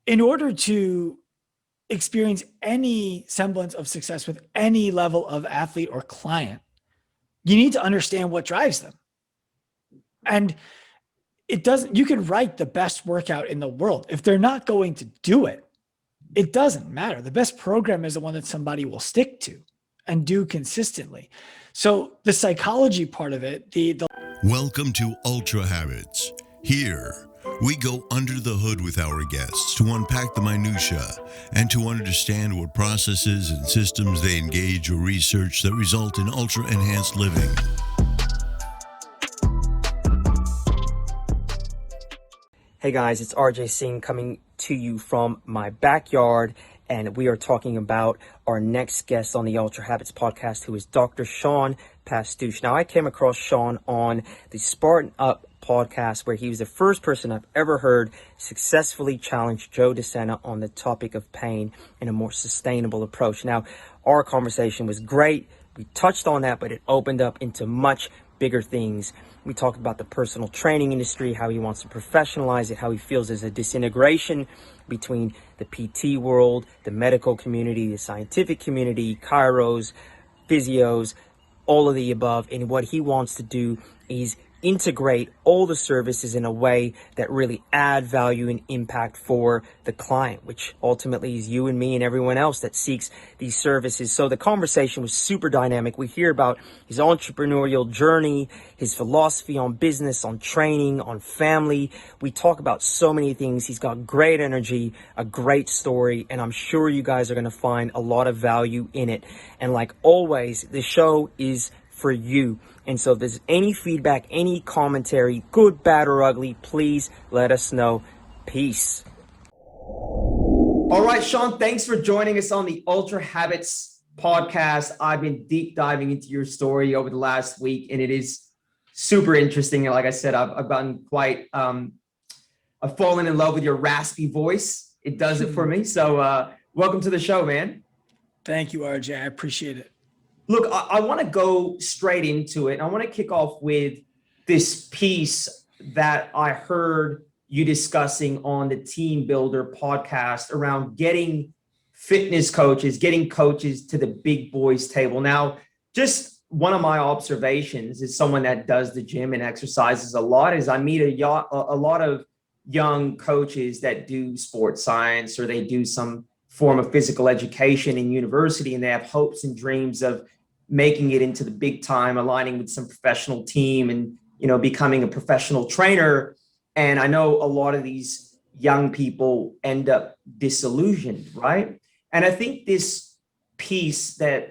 in order to experience any semblance of success with any level of athlete or client, you need to understand what drives them. And you can write the best workout in the world. If they're not going to do it, it doesn't matter. The best program is the one that somebody will stick to and do consistently. So the psychology part of it, Welcome to Ultra Habits. Here, we go under the hood with our guests to unpack the minutia and to understand what processes and systems they engage or research that result in ultra-enhanced living. Hey guys, it's RJ Singh coming to you from my backyard, and we are talking about our next guest on the Ultra Habits podcast, who is Dr. Sean Pastuch. Now, I came across Sean on the Spartan Up podcast, where he was the first person I've ever heard successfully challenge Joe DeSena on the topic of pain in a more sustainable approach. Now, our conversation was great. We touched on that, but it opened up into much bigger things. We talked about the personal training industry, how he wants to professionalize it, how he feels there's a disintegration between the PT world, the medical community, the scientific community, chiros, physios, all of the above. And what he wants to do is integrate all the services in a way that really add value and impact for the client, which ultimately is you and me and everyone else that seeks these services. So the conversation was super dynamic. We hear about his entrepreneurial journey, his philosophy on business, on training, on family. We talk about so many things. He's got great energy, a great story, and I'm sure you guys are going to find a lot of value in it. And like always, the show is for you. And so if there's any feedback, any commentary, good, bad, or ugly, please let us know. Peace. All right, Sean, thanks for joining us on the Ultra Habits podcast. I've been deep diving into your story over the last week, and it is super interesting. Like I said, I've gotten quite, I've fallen in love with your raspy voice. It does it for me. So welcome to the show, man. Thank you, RJ. I appreciate it. Look, I want to go straight into it. I want to kick off with this piece that I heard you discussing on the Team Builder podcast around getting fitness coaches, getting coaches to the big boys table. Now, just one of my observations as someone that does the gym and exercises a lot is I meet a lot of young coaches that do sports science or they do some form of physical education in university, and they have hopes and dreams of making it into the big time, aligning with some professional team and, you know, becoming a professional trainer. And I know a lot of these young people end up disillusioned, right? And I think this piece that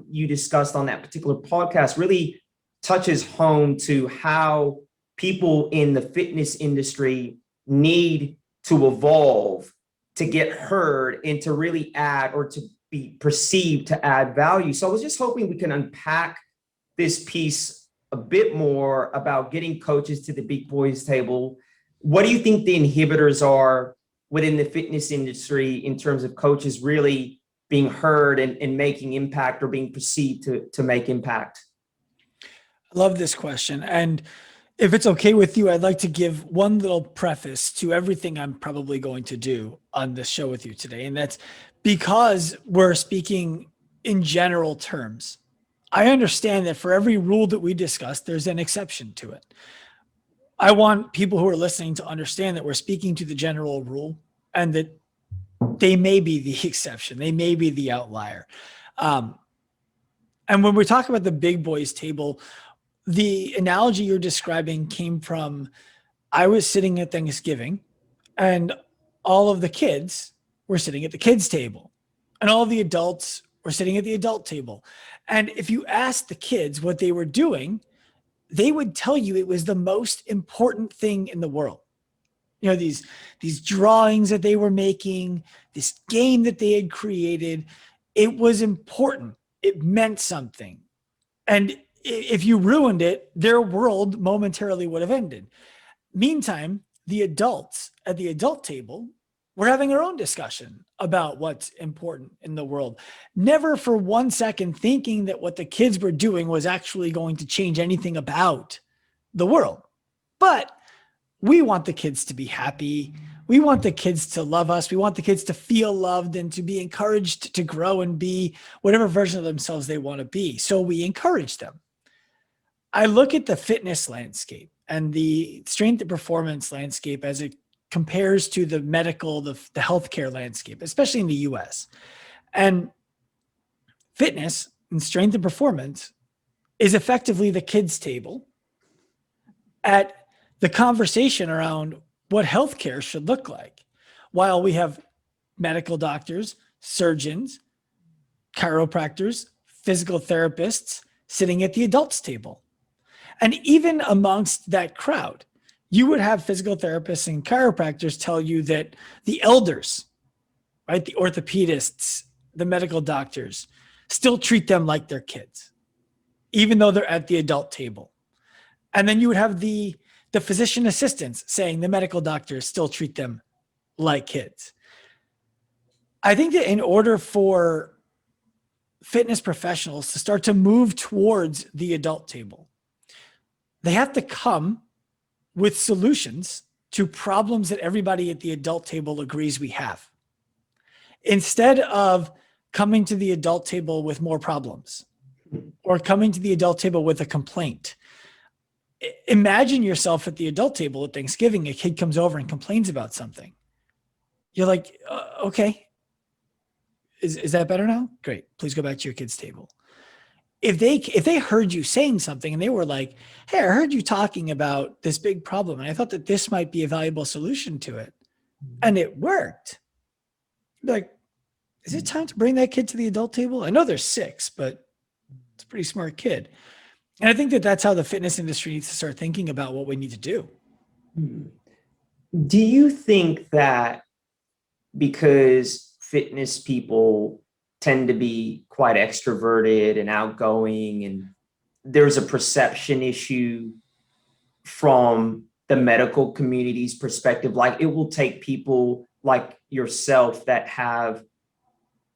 you discussed on that particular podcast really touches home to how people in the fitness industry need to evolve to get heard and to really add or to be perceived to add value. So I was just hoping we can unpack this piece a bit more about getting coaches to the big boys table. What do you think the inhibitors are within the fitness industry in terms of coaches really being heard and making impact or being perceived to make impact? I love this question. And if it's okay with you, I'd like to give one little preface to everything I'm probably going to do on this show with you today. And that's because we're speaking in general terms. I understand that for every rule that we discuss, there's an exception to it. I want people who are listening to understand that we're speaking to the general rule and that they may be the exception. They may be the outlier. And when we talk about the big boys table, the analogy you're describing came from, I was sitting at Thanksgiving and all of the kids were sitting at the kids table and all of the adults were sitting at the adult table. And if you asked the kids what they were doing, they would tell you it was the most important thing in the world. You know, these drawings that they were making, this game that they had created, it was important. It meant something. And if you ruined it, their world momentarily would have ended. Meantime, the adults at the adult table were having their own discussion about what's important in the world. Never for 1 second thinking that what the kids were doing was actually going to change anything about the world. But we want the kids to be happy. We want the kids to love us. We want the kids to feel loved and to be encouraged to grow and be whatever version of themselves they want to be. So we encourage them. I look at the fitness landscape and the strength and performance landscape as it compares to the medical, the healthcare landscape, especially in the US. And fitness and strength and performance is effectively the kids' table at the conversation around what healthcare should look like. While we have medical doctors, surgeons, chiropractors, physical therapists sitting at the adults' table. And even amongst that crowd, you would have physical therapists and chiropractors tell you that the elders, right, the orthopedists, the medical doctors, still treat them like their kids, even though they're at the adult table. And then you would have the physician assistants saying the medical doctors still treat them like kids. I think that in order for fitness professionals to start to move towards the adult table, they have to come with solutions to problems that everybody at the adult table agrees we have. Instead of coming to the adult table with more problems or coming to the adult table with a complaint. Imagine yourself at the adult table at Thanksgiving. A kid comes over and complains about something. You're like, okay, is that better now? Great. Please go back to your kid's table. If they heard you saying something and they were like, hey, I heard you talking about this big problem and I thought that this might be a valuable solution to it, and it worked. Like, is it time to bring that kid to the adult table? I know they're 6, but it's a pretty smart kid. And I think that that's how the fitness industry needs to start thinking about what we need to do. Do you think that because fitness people tend to be quite extroverted and outgoing, and there's a perception issue from the medical community's perspective, like it will take people like yourself that have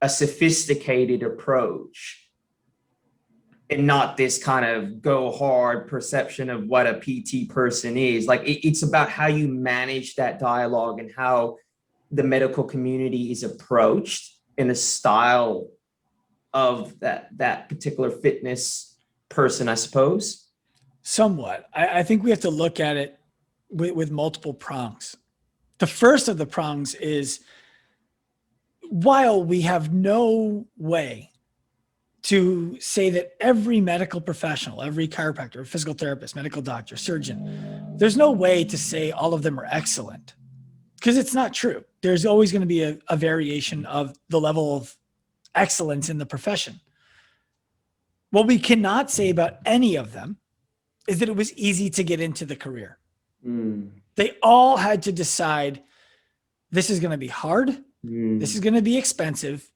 a sophisticated approach and not this kind of go hard perception of what a PT person is? Like it's about how you manage that dialogue and how the medical community is approached in a style of that particular fitness person, I suppose. Somewhat. I think we have to look at it with multiple prongs. The first of the prongs is, while we have no way to say that every medical professional, every chiropractor, physical therapist, medical doctor, surgeon, there's no way to say all of them are excellent, because it's not true. There's always going to be a variation of the level of excellence in the profession. What we cannot say about any of them is that it was easy to get into the career. They all had to decide, this is going to be hard, this is going to be expensive,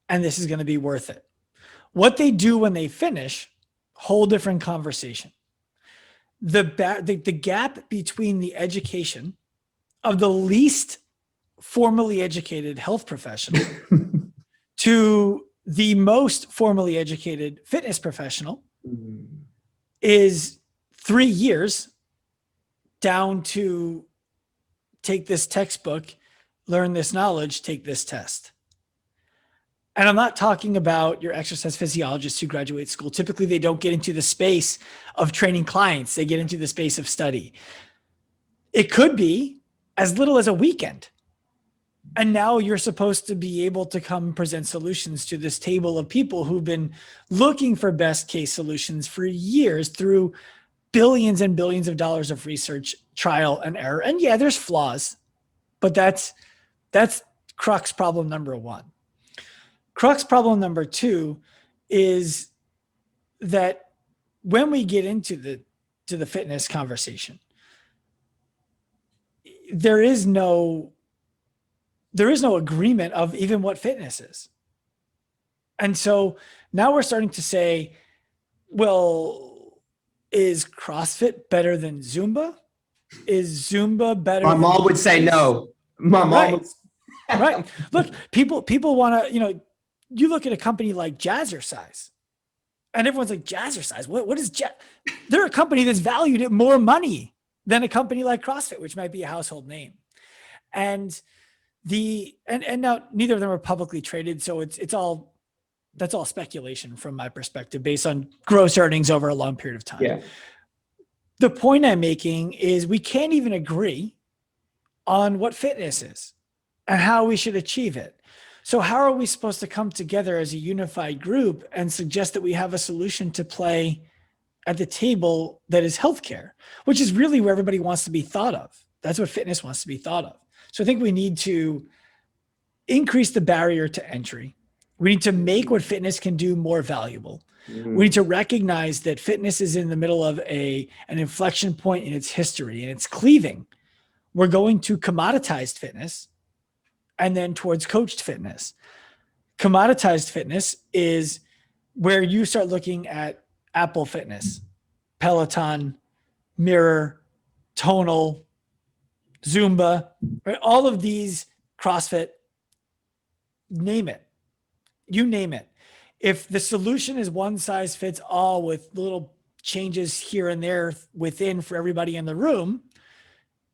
and this is going to be worth it. What they do when they finish, whole different conversation. The gap between the education of the least formally educated health professional to the most formally educated fitness professional is 3 years, down to take this textbook, learn this knowledge, take this test. And I'm not talking about your exercise physiologists who graduate school. Typically, they don't get into the space of training clients. They get into the space of study. It could be as little as a weekend. And now you're supposed to be able to come present solutions to this table of people who've been looking for best case solutions for years through billions and billions of dollars of research, trial and error. And yeah, there's flaws, but that's crux problem number 1. Crux problem number 2 is that when we get into the fitness conversation, there is no agreement of even what fitness is. And so now we're starting to say, well, is CrossFit better than Zumba? Is Zumba better? My mom would say no. My mom would. Right. Look, people want to, you look at a company like Jazzercise and everyone's like, Jazzercise, what is they're a company that's valued at more money than a company like CrossFit, which might be a household name. And now neither of them are publicly traded. So that's all speculation from my perspective based on gross earnings over a long period of time. Yeah. The point I'm making is we can't even agree on what fitness is and how we should achieve it. So how are we supposed to come together as a unified group and suggest that we have a solution to play at the table that is healthcare, which is really where everybody wants to be thought of? That's what fitness wants to be thought of. So I think we need to increase the barrier to entry. We need to make what fitness can do more valuable. Mm-hmm. We need to recognize that fitness is in the middle of an inflection point in its history, and it's cleaving. We're going to commoditized fitness and then towards coached fitness. Commoditized fitness is where you start looking at Apple Fitness, Peloton, Mirror, Tonal, Zumba, right? All of these, CrossFit, name it. You name it. If the solution is one size fits all with little changes here and there within for everybody in the room,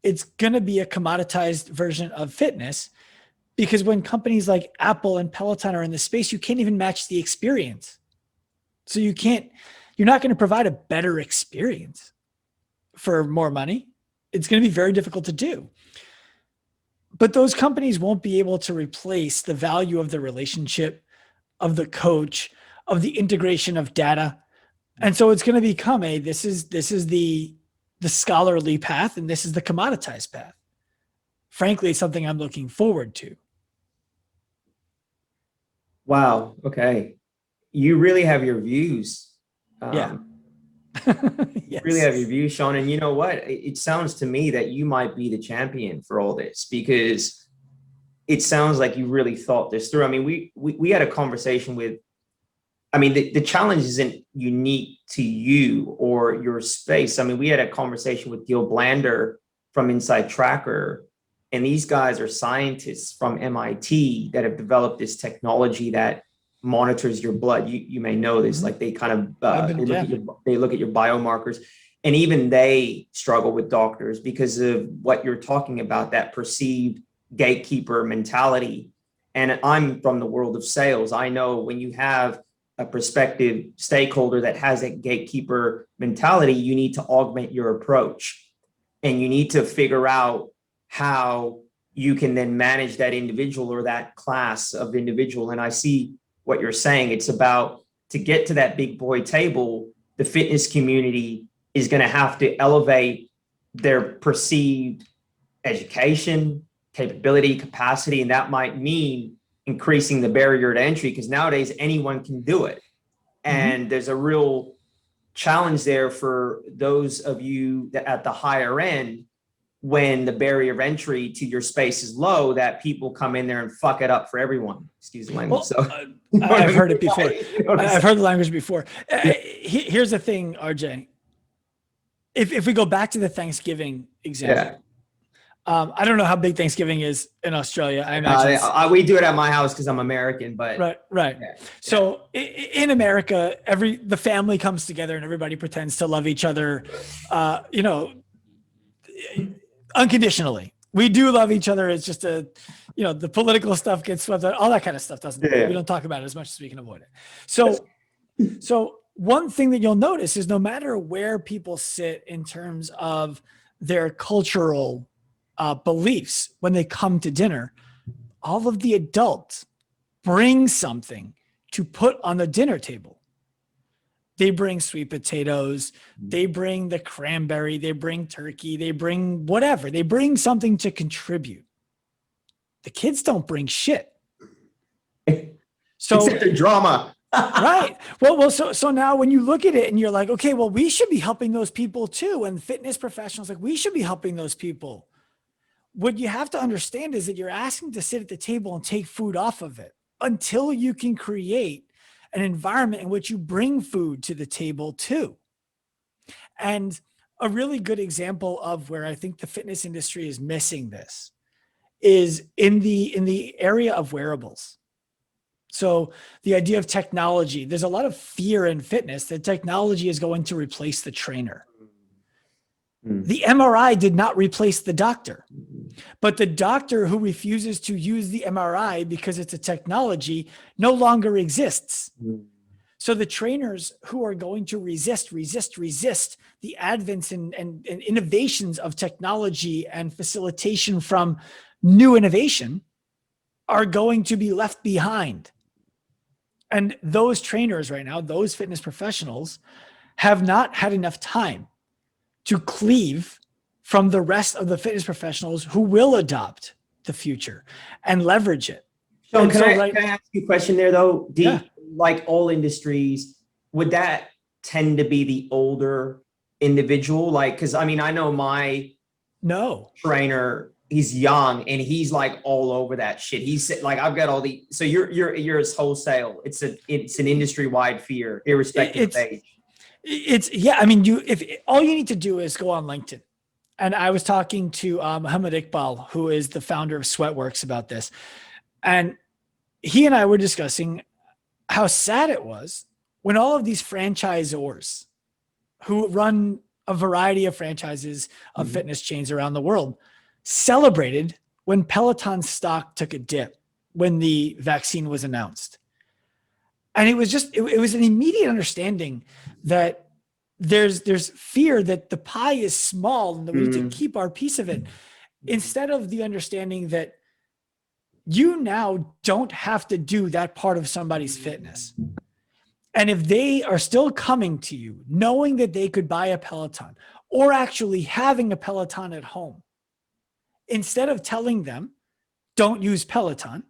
it's going to be a commoditized version of fitness, because when companies like Apple and Peloton are in the space, you can't even match the experience. So you're not going to provide a better experience for more money. It's going to be very difficult to do. But those companies won't be able to replace the value of the relationship, of the coach, of the integration of data. And so it's going to become this is the scholarly path, and this is the commoditized path. Frankly, it's something I'm looking forward to. Wow. Okay. You really have your views. Yeah. Yes. Really have your views, Sean. And you know what? It sounds to me that you might be the champion for all this, because it sounds like you really thought this through. I mean, we had a conversation with, I mean, the challenge isn't unique to you or your space. I mean, we had a conversation with Gil Blander from Inside Tracker, and these guys are scientists from MIT that have developed this technology that monitors your blood. You may know this, like they kind of they look at your biomarkers, and even they struggle with doctors because of what you're talking about, that perceived gatekeeper mentality. And I'm from the world of sales. I know when you have a prospective stakeholder that has a gatekeeper mentality, you need to augment your approach, and you need to figure out how you can then manage that individual or that class of individual. And I see what you're saying. It's about, to get to that big boy table, the fitness community is going to have to elevate their perceived education, capability, capacity. And that might mean increasing the barrier to entry, because nowadays anyone can do it. And there's a real challenge there for those of you that at the higher end, when the barrier of entry to your space is low, that people come in there and fuck it up for everyone. Excuse the language. I've heard it before. I've heard the language before. Here's the thing, RJ. If we go back to the Thanksgiving example, I don't know how big Thanksgiving is in Australia. I imagine we do it at my house because I'm American, but right. Yeah. So in America, the family comes together and everybody pretends to love each other, unconditionally. We do love each other. It's just the political stuff gets swept out. All that kind of stuff we don't talk about it as much as we can avoid it. So one thing that you'll notice is no matter where people sit in terms of their cultural beliefs, when they come to dinner, all of the adults bring something to put on the dinner table. They bring sweet potatoes, they bring the cranberry, they bring turkey, they bring whatever. They bring something to contribute. The kids don't bring shit. So except the drama. Right. Well, so now when you look at it and you're like, okay, well, we should be helping those people too. And fitness professionals, like, we should be helping those people. What you have to understand is that you're asking to sit at the table and take food off of it until you can create an environment in which you bring food to the table too. And a really good example of where I think the fitness industry is missing this is in the area of wearables. So the idea of technology, there's a lot of fear in fitness that technology is going to replace the trainer. The MRI did not replace the doctor, but the doctor who refuses to use the MRI because it's a technology no longer exists. So the trainers who are going to resist the advents and innovations of technology and facilitation from new innovation are going to be left behind. And those trainers right now, those fitness professionals, have not had enough time to cleave from the rest of the fitness professionals who will adopt the future and leverage it. Sean, can I ask you a question there though? Like all industries, would that tend to be the older individual? Like, cause I mean, I know my trainer, he's young and he's like all over that shit. He's like, I've got all the, so you're his wholesale. It's an industry-wide fear, irrespective of age. I mean, if all you need to do is go on LinkedIn. And I was talking to Muhammad Iqbal, who is the founder of Sweatworks, about this. And he and I were discussing how sad it was when all of these franchisors who run a variety of franchises of fitness chains around the world celebrated when Peloton's stock took a dip when the vaccine was announced. And it was just, it was an immediate understanding that there's fear that the pie is small and that we need to keep our piece of it, instead of the understanding that you now don't have to do that part of somebody's fitness. And if they are still coming to you knowing that they could buy a Peloton or actually having a Peloton at home, instead of telling them, don't use Peloton,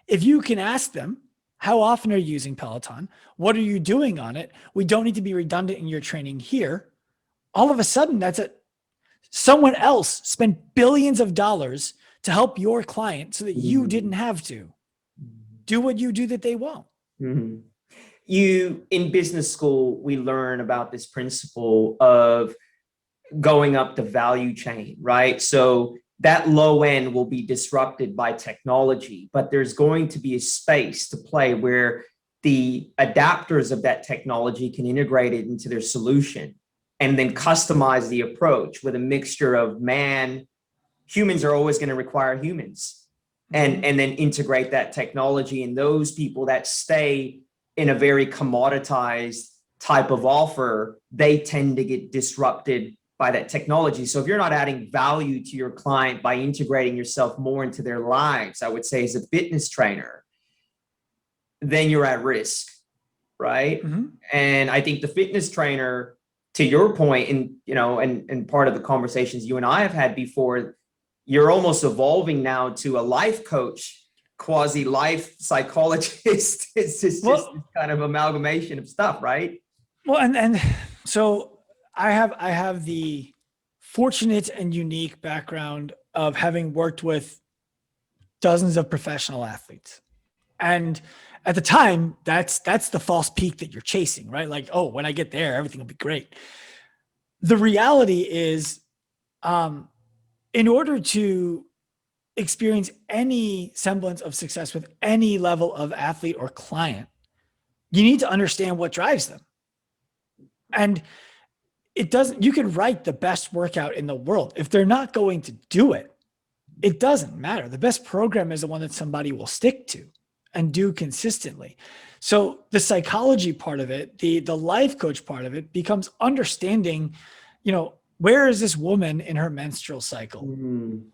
if you can ask them, how often are you using Peloton? What are you doing on it? We don't need to be redundant in your training here. All of a sudden, someone else spent billions of dollars to help your client so that you didn't have to do what you do that they won't. In business school, we learn about this principle of going up the value chain, right? So that low end will be disrupted by technology, but there's going to be a space to play where the adapters of that technology can integrate it into their solution and then customize the approach with a mixture of humans are always going to require humans, and then integrate that technology. And those people that stay in a very commoditized type of offer, they tend to get disrupted by that technology. So if you're not adding value to your client by integrating yourself more into their lives, I would say as a fitness trainer, then you're at risk, right? And I think the fitness trainer, to your point, and part of the conversations you and I have had before, you're almost evolving now to a life coach, quasi life psychologist. It's just kind of amalgamation of stuff, right? Well, and so I have the fortunate and unique background of having worked with dozens of professional athletes. And at the time, that's the false peak that you're chasing, right? Like, oh, when I get there, everything will be great. The reality is, in order to experience any semblance of success with any level of athlete or client, you need to understand what drives them. And you can write the best workout in the world. If they're not going to do it, it doesn't matter. The best program is the one that somebody will stick to and do consistently. So the psychology part of it, the life coach part of it, becomes understanding, where is this woman in her menstrual cycle?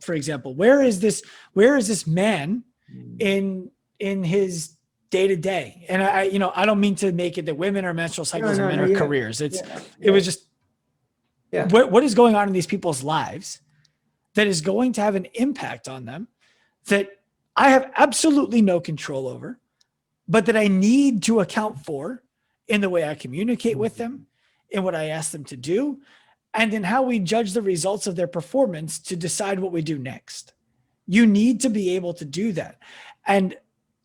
For example, where is this man in his day to day? And I don't mean to make it that women are menstrual cycles and men are careers. It was just, what is going on in these people's lives that is going to have an impact on them that I have absolutely no control over, but that I need to account for in the way I communicate with them, in what I ask them to do, and in how we judge the results of their performance to decide what we do next. You need to be able to do that. And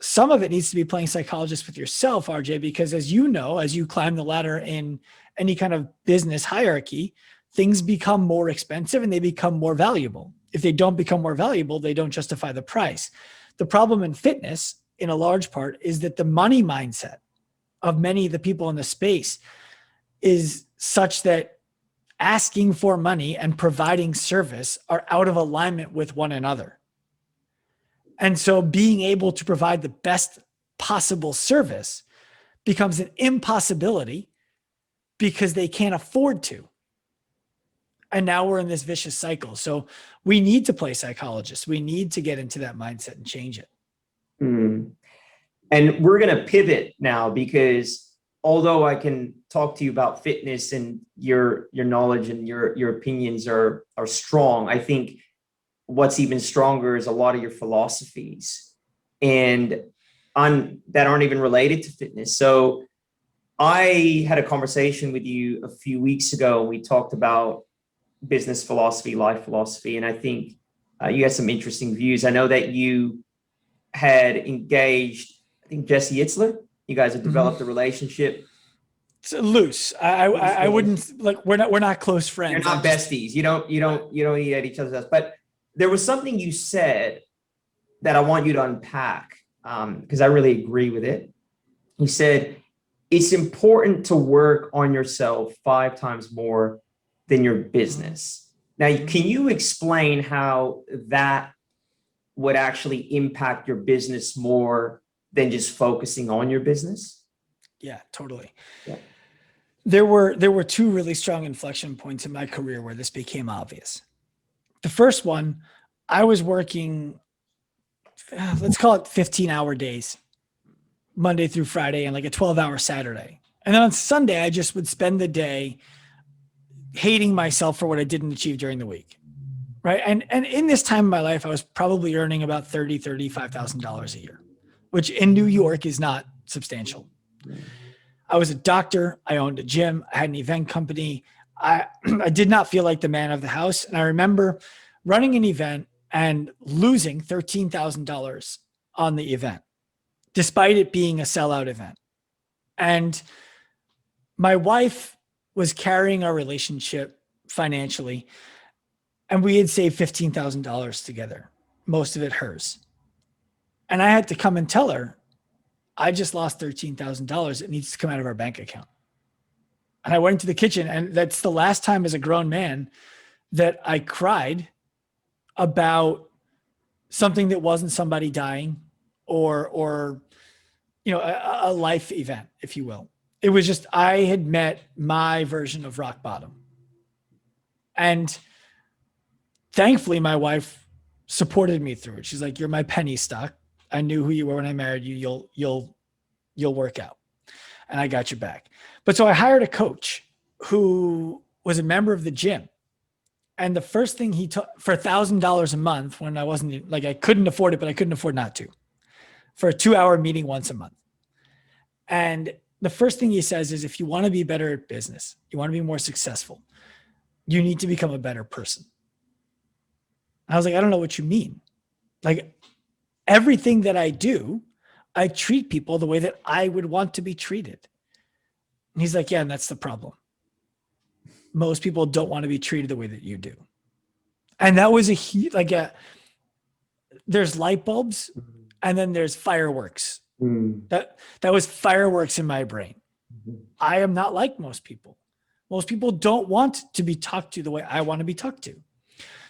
some of it needs to be playing psychologist with yourself, RJ, because as you know, as you climb the ladder in any kind of business hierarchy, things become more expensive and they become more valuable. If they don't become more valuable, they don't justify the price. The problem in fitness, in a large part, is that the money mindset of many of the people in the space is such that asking for money and providing service are out of alignment with one another. And so being able to provide the best possible service becomes an impossibility because they can't afford to. And now we're in this vicious cycle. So we need to play psychologists. We need to get into that mindset and change it. Mm. And we're going to pivot now, because although I can talk to you about fitness and your knowledge and your opinions are strong, I think what's even stronger is a lot of your philosophies and that aren't even related to fitness. So I had a conversation with you a few weeks ago. We talked about business philosophy, life philosophy, and I think you had some interesting views. I know that you had engaged, I think, Jesse Itzler. You guys have developed a relationship. It's loose. I wouldn't, like, we're not close friends. You're not besties. You don't eat at each other's house. But there was something you said that I want you to unpack, because I really agree with it. You said it's important to work on yourself 5 times more than your business. Now, can you explain how that would actually impact your business more than just focusing on your business? Yeah, totally. Yeah. There were 2 really strong inflection points in my career where this became obvious. The first one, I was working, let's call it 15-hour days, Monday through Friday, and like a 12-hour Saturday. And then on Sunday, I just would spend the day hating myself for what I didn't achieve during the week. Right. And in this time of my life, I was probably earning about $35,000 a year, which in New York is not substantial. I was a doctor. I owned a gym. I had an event company. I did not feel like the man of the house. And I remember running an event and losing $13,000 on the event, despite it being a sellout event. And my wife was carrying our relationship financially, and we had saved $15,000 together, most of it hers. And I had to come and tell her, I just lost $13,000. It needs to come out of our bank account. And I went into the kitchen, and that's the last time as a grown man that I cried about something that wasn't somebody dying or a life event, if you will. It was just, I had met my version of rock bottom. And thankfully, my wife supported me through it. She's like, "You're my penny stock. I knew who you were when I married you. You'll work out, and I got your back." But so I hired a coach who was a member of the gym. And the first thing he taught, for $1,000 a month, when I wasn't, like, I couldn't afford it, but I couldn't afford not to, for a 2-hour meeting once a month. And the first thing he says is, if you want to be better at business, you want to be more successful, you need to become a better person. I was like, I don't know what you mean. Like, everything that I do, I treat people the way that I would want to be treated. And he's like, yeah, and that's the problem. Most people don't want to be treated the way that you do. And that was there's light bulbs and then there's fireworks. That was fireworks in my brain. I am not like most people. Most people don't want to be talked to the way I want to be talked to.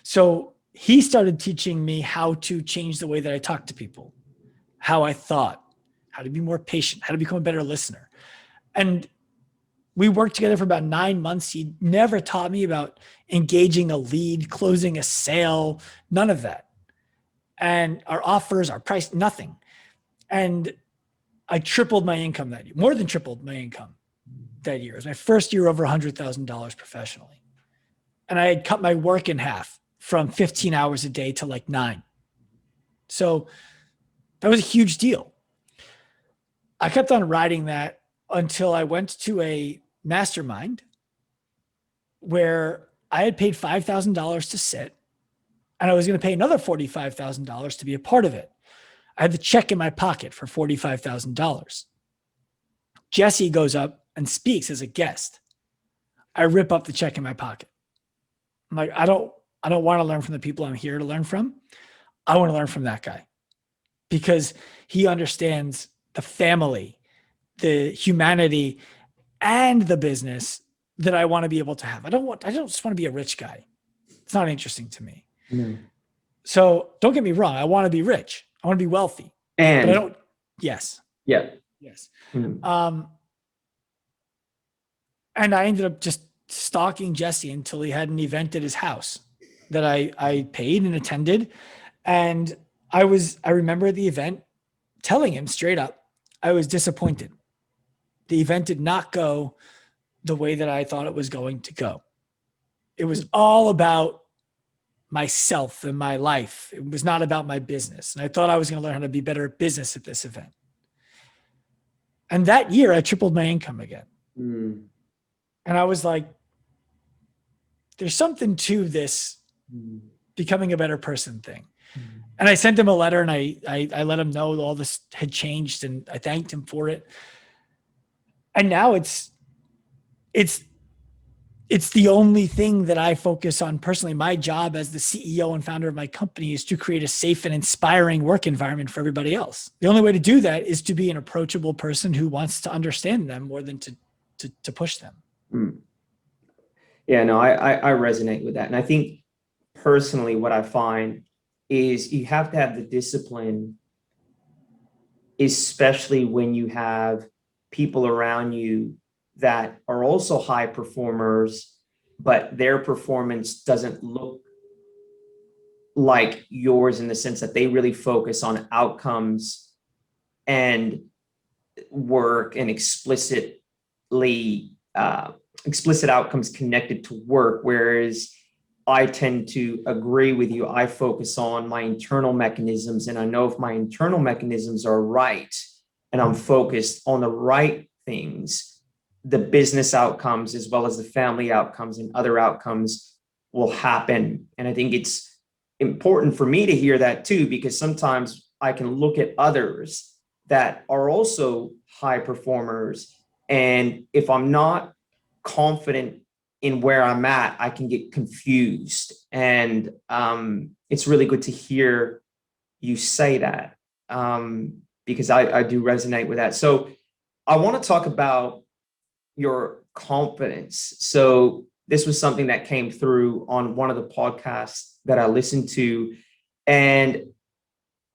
So he started teaching me how to change the way that I talk to people, how I thought, how to be more patient, how to become a better listener. And we worked together for about 9 months. He never taught me about engaging a lead, closing a sale, none of that. And our offers, our price, nothing. And I tripled my income that year, more than tripled my income that year. It was my first year over $100,000 professionally. And I had cut my work in half from 15 hours a day to like 9. So that was a huge deal. I kept on riding that until I went to a mastermind where I had paid $5,000 to sit, and I was going to pay another $45,000 to be a part of it. I had the check in my pocket for $45,000. Jesse goes up and speaks as a guest. I rip up the check in my pocket. I'm like, I don't want to learn from the people I'm here to learn from. I want to learn from that guy because he understands the family, the humanity, and the business that I want to be able to have. I don't just want to be a rich guy. It's not interesting to me. So don't get me wrong. I want to be rich. I want to be wealthy, but I don't. Yes. Yeah. Yes. And I ended up just stalking Jesse until he had an event at his house that I paid and attended. And I remember at the event telling him straight up, I was disappointed. The event did not go the way that I thought it was going to go. It was all about myself and my life. It was not about my business. And I thought I was going to learn how to be better at business at this event. And that year I tripled my income again. And I was like, there's something to this becoming a better person thing. And I sent him a letter and I let him know all this had changed and I thanked him for it. And now it's the only thing that I focus on personally. My job as the CEO and founder of my company is to create a safe and inspiring work environment for everybody else. The only way to do that is to be an approachable person who wants to understand them more than to push them. Yeah, no, I resonate with that. And I think personally what I find is you have to have the discipline, especially when you have people around you that are also high performers, but their performance doesn't look like yours in the sense that they really focus on outcomes and work and explicit outcomes connected to work. Whereas I tend to agree with you. I focus on my internal mechanisms, and I know if my internal mechanisms are right and I'm focused on the right things, the business outcomes as well as the family outcomes and other outcomes will happen. And I think it's important for me to hear that too, because sometimes I can look at others that are also high performers, and if I'm not confident in where I'm at, I can get confused. And it's really good to hear you say that, because I do resonate with that. So I want to talk about your confidence. So this was something that came through on one of the podcasts that I listened to. And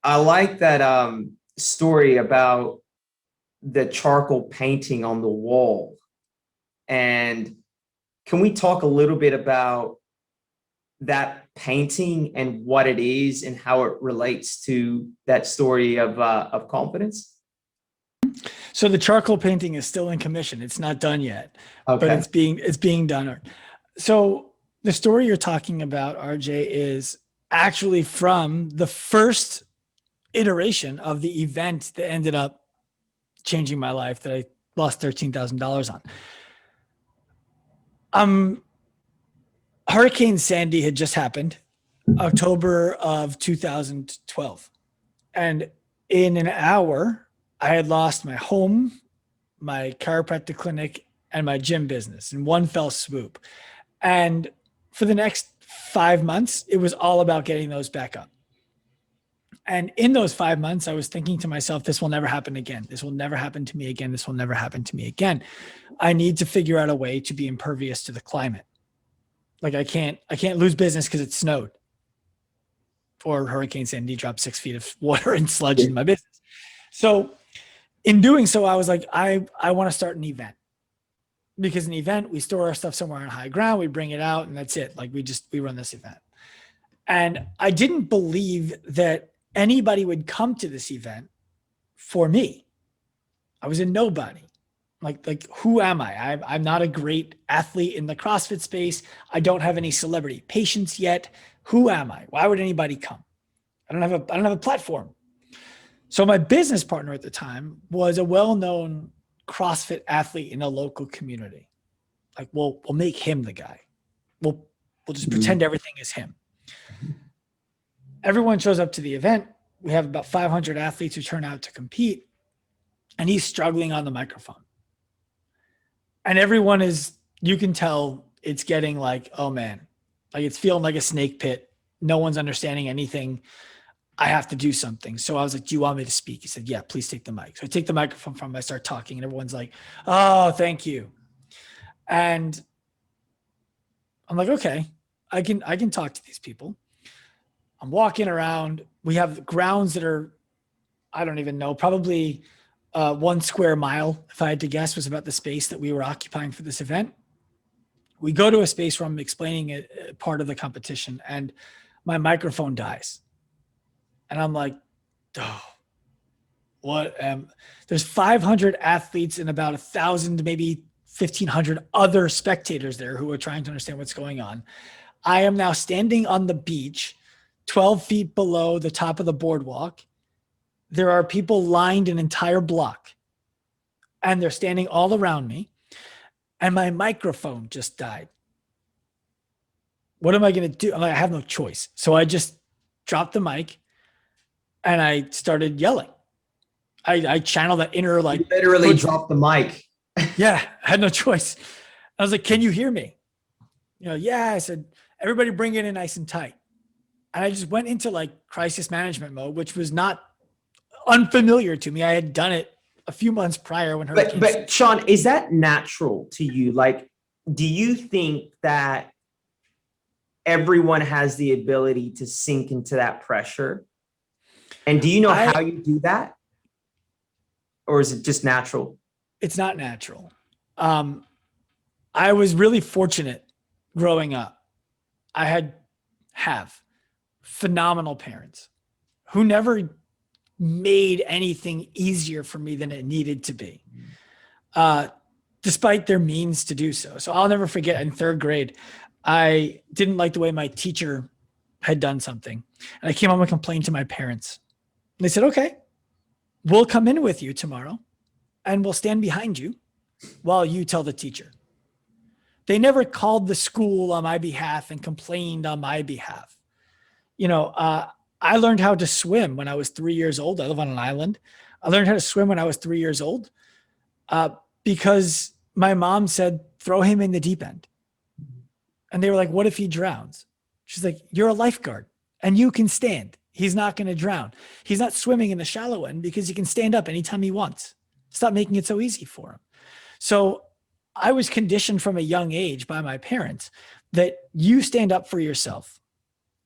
I like that story about the charcoal painting on the wall. And can we talk a little bit about that painting and what it is and how it relates to that story of confidence? So the charcoal painting is still in commission. It's not done yet, Okay. but it's being done. So the story you're talking about, RJ, is actually from the first iteration of the event that ended up changing my life, that I lost $13,000 on. Hurricane Sandy had just happened, October of 2012. And in an hour, I had lost my home, my chiropractic clinic, and my gym business in one fell swoop. And for the next 5 months, it was all about getting those back up. And in those 5 months, I was thinking to myself, this will never happen again. This will never happen to me again. This will never happen to me again. I need to figure out a way to be impervious to the climate. Like I can't lose business because it snowed or Hurricane Sandy dropped 6 feet of water and sludge in my business. So in doing so, I was like, I want to start an event, because an event, we store our stuff somewhere on high ground, we bring it out, and that's it. Like we run this event. And I didn't believe that anybody would come to this event for me. I was a nobody. Like who am I? I'm not a great athlete in the CrossFit space. I don't have any celebrity patients yet. Who am I? Why would anybody come? I don't have a platform. So my business partner at the time was a well-known CrossFit athlete in a local community. Like, we'll make him the guy. We'll just pretend everything is him. Everyone shows up to the event. We have about 500 athletes who turn out to compete, and he's struggling on the microphone. And everyone you can tell it's getting like, oh man, like it's feeling like a snake pit. No one's understanding anything. I have to do something. So I was like, do you want me to speak? He said, yeah, please take the mic. So I take the microphone from him. I start talking, and everyone's like, oh, thank you. And I'm like, okay, I can talk to these people. I'm walking around. We have grounds that are, I don't even know, probably 1 square mile, if I had to guess, was about the space that we were occupying for this event. We go to a space where I'm explaining a part of the competition, and my microphone dies. And I'm like, oh, what? There's 500 athletes and about 1,000, maybe 1,500 other spectators there who are trying to understand what's going on. I am now standing on the beach, 12 feet below the top of the boardwalk. There are people lined an entire block, and they're standing all around me, and my microphone just died. What am I going to do? I'm like, I have no choice. So I just dropped the mic and I started yelling. I channeled that inner, like, You literally dropped the mic. yeah, I had no choice. I was like, can you hear me? Yeah, I said, everybody bring it in nice and tight. And I just went into like crisis management mode, which was not unfamiliar to me. I had done it a few months prior when hurricanes. But Sean, is that natural to you? Like, do you think that everyone has the ability to sink into that pressure? And do you know how you do that? Or is it just natural? It's not natural. I was really fortunate growing up. I have phenomenal parents who never made anything easier for me than it needed to be, despite their means to do so. So I'll never forget, in 3rd grade, I didn't like the way my teacher had done something. And I came home and complained to my parents. And they said, okay, we'll come in with you tomorrow and we'll stand behind you while you tell the teacher. They never called the school on my behalf and complained on my behalf. I learned how to swim when I was 3 years old. I live on an island. I learned how to swim when I was 3 years old because my mom said, throw him in the deep end. And they were like, what if he drowns? She's like, you're a lifeguard and you can stand. He's not going to drown. He's not swimming in the shallow end because he can stand up anytime he wants. Stop making it so easy for him. So I was conditioned from a young age by my parents that you stand up for yourself.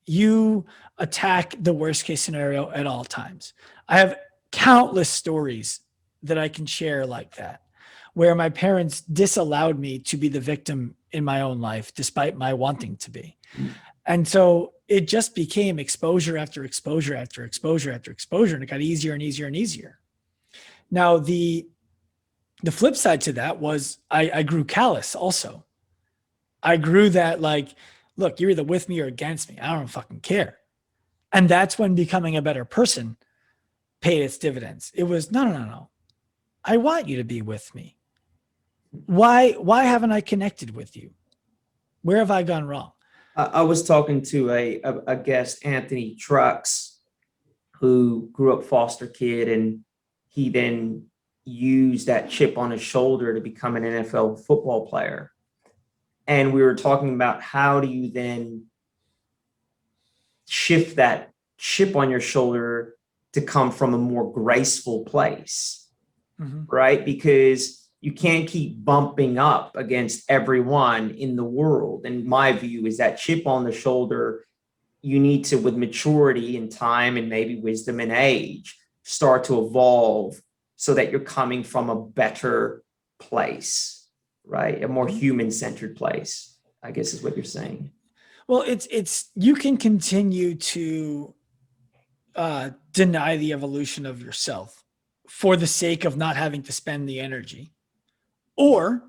You attack the worst case scenario at all times. I have countless stories that I can share like that, where my parents disallowed me to be the victim in my own life, despite my wanting to be. And so it just became exposure after exposure after exposure after exposure, and it got easier and easier and easier. Now, the flip side to that was I grew callous also. I grew that, like, look, you're either with me or against me. I don't fucking care. And that's when becoming a better person paid its dividends. It was, no. I want you to be with me. Why haven't I connected with you? Where have I gone wrong? I was talking to a guest, Anthony Trucks, who grew up foster kid, and he then used that chip on his shoulder to become an NFL football player. And we were talking about how do you then shift that chip on your shoulder to come from a more graceful place, right? Because you can't keep bumping up against everyone in the world. And my view is that chip on the shoulder, you need to, with maturity and time and maybe wisdom and age, start to evolve so that you're coming from a better place, right? A more human-centered place, I guess is what you're saying. Well, it's you can continue to deny the evolution of yourself for the sake of not having to spend the energy. Or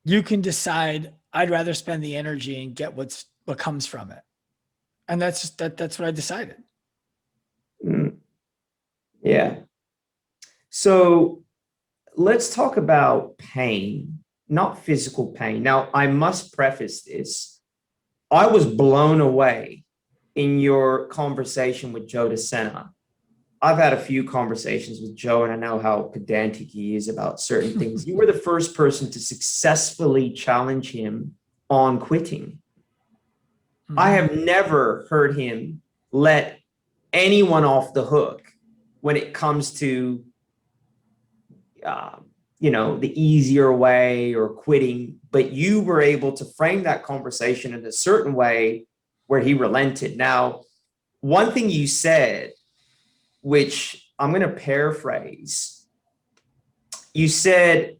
you can decide, I'd rather spend the energy and get what comes from it. And that's what I decided. Yeah. So let's talk about pain, not physical pain. Now, I must preface this. I was blown away in your conversation with Joe DeSena. I've had a few conversations with Joe, and I know how pedantic he is about certain things. You were the first person to successfully challenge him on quitting. I have never heard him let anyone off the hook when it comes to, the easier way or quitting, but you were able to frame that conversation in a certain way where he relented. Now, one thing you said, which I'm going to paraphrase, you said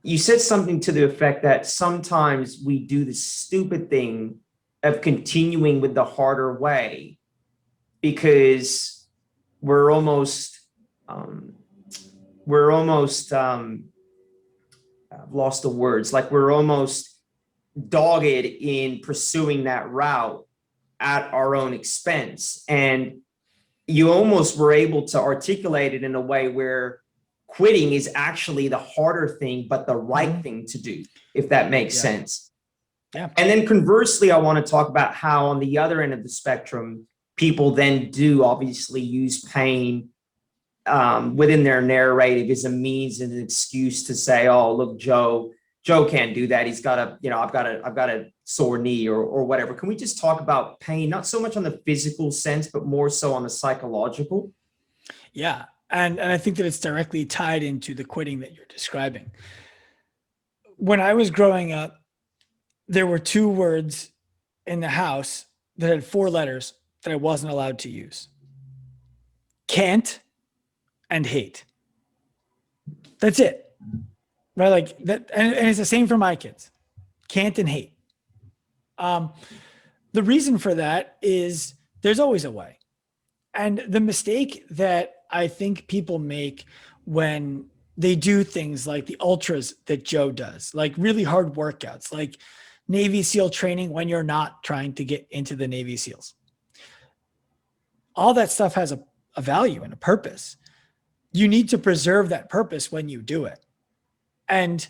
something to the effect that sometimes we do the stupid thing of continuing with the harder way because we're almost I've lost the words, like we're almost dogged in pursuing that route at our own expense. And you almost were able to articulate it in a way where quitting is actually the harder thing, but the right thing to do, if that makes sense. Yeah. And then conversely, I want to talk about how on the other end of the spectrum, people then do obviously use pain within their narrative as a means and an excuse to say, oh, look, Joe can't do that. He's got I've got a sore knee or whatever. Can we just talk about pain, not so much on the physical sense, but more so on the psychological? Yeah. And I think that it's directly tied into the quitting that you're describing. When I was growing up, there were 2 words in the house that had 4 letters that I wasn't allowed to use. Can't and hate. That's it. Right? Like that, and it's the same for my kids. Can't and hate. The reason for that is there's always a way. And the mistake that I think people make when they do things like the ultras that Joe does, like really hard workouts, like Navy SEAL training when you're not trying to get into the Navy SEALs. All that stuff has a value and a purpose. You need to preserve that purpose when you do it. And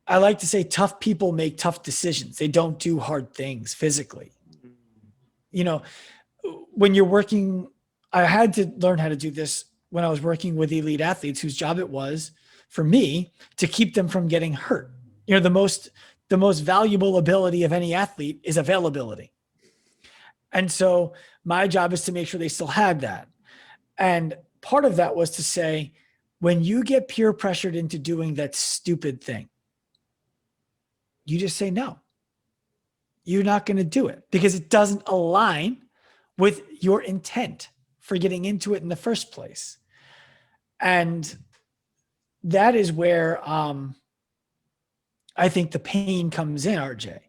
I like to say tough people make tough decisions. They don't do hard things physically. When you're working, I had to learn how to do this when I was working with elite athletes whose job it was for me to keep them from getting hurt. The most valuable ability of any athlete is availability. And so my job is to make sure they still had that. And part of that was to say, when you get peer pressured into doing that stupid thing, you just say no. You're not going to do it because it doesn't align with your intent for getting into it in the first place. And that is where I think the pain comes in, RJ,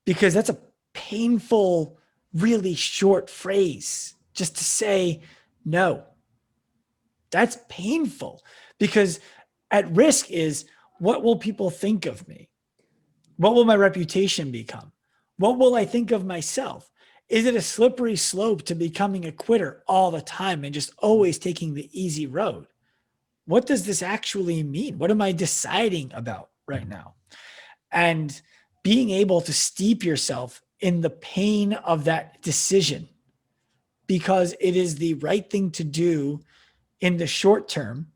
because that's a painful, really short phrase just to say no. That's painful because at risk is, what will people think of me? What will my reputation become? What will I think of myself? Is it a slippery slope to becoming a quitter all the time and just always taking the easy road? What does this actually mean? What am I deciding about right now? And being able to steep yourself in the pain of that decision because it is the right thing to do in the short term,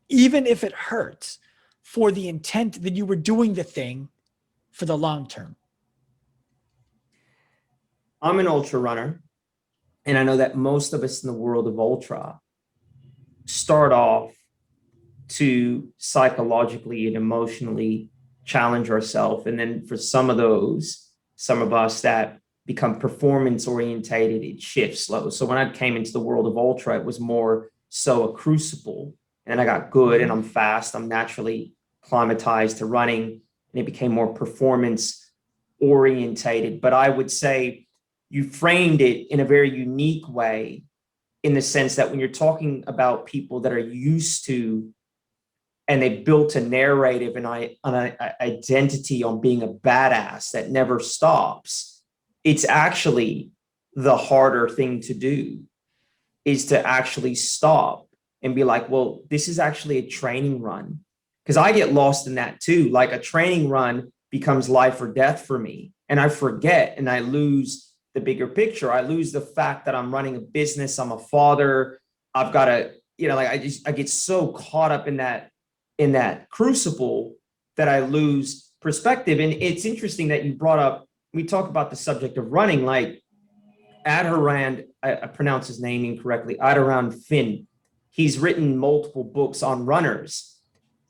even if it hurts, for the intent that you were doing the thing for the long term. I'm an ultra runner, and I know that most of us in the world of ultra start off to psychologically and emotionally challenge ourselves. And then for some of us that become performance orientated, it shifts slow. So when I came into the world of ultra, it was more so a crucible, and I got good and I'm fast. I'm naturally climatized to running, and it became more performance orientated. But I would say you framed it in a very unique way, in the sense that when you're talking about people that are used to, and they built a narrative and an identity on being a badass that never stops, it's actually the harder thing to do, is to actually stop and be like, well, this is actually a training run. Because I get lost in that too. Like a training run becomes life or death for me. And I forget and I lose the bigger picture. I lose the fact that I'm running a business. I'm a father. I've got to, I get so caught up in that crucible that I lose perspective. And it's interesting that you brought up, we talk about the subject of running, like Adherand, I pronounce his name incorrectly, Adherand Finn. he's written multiple books on runners,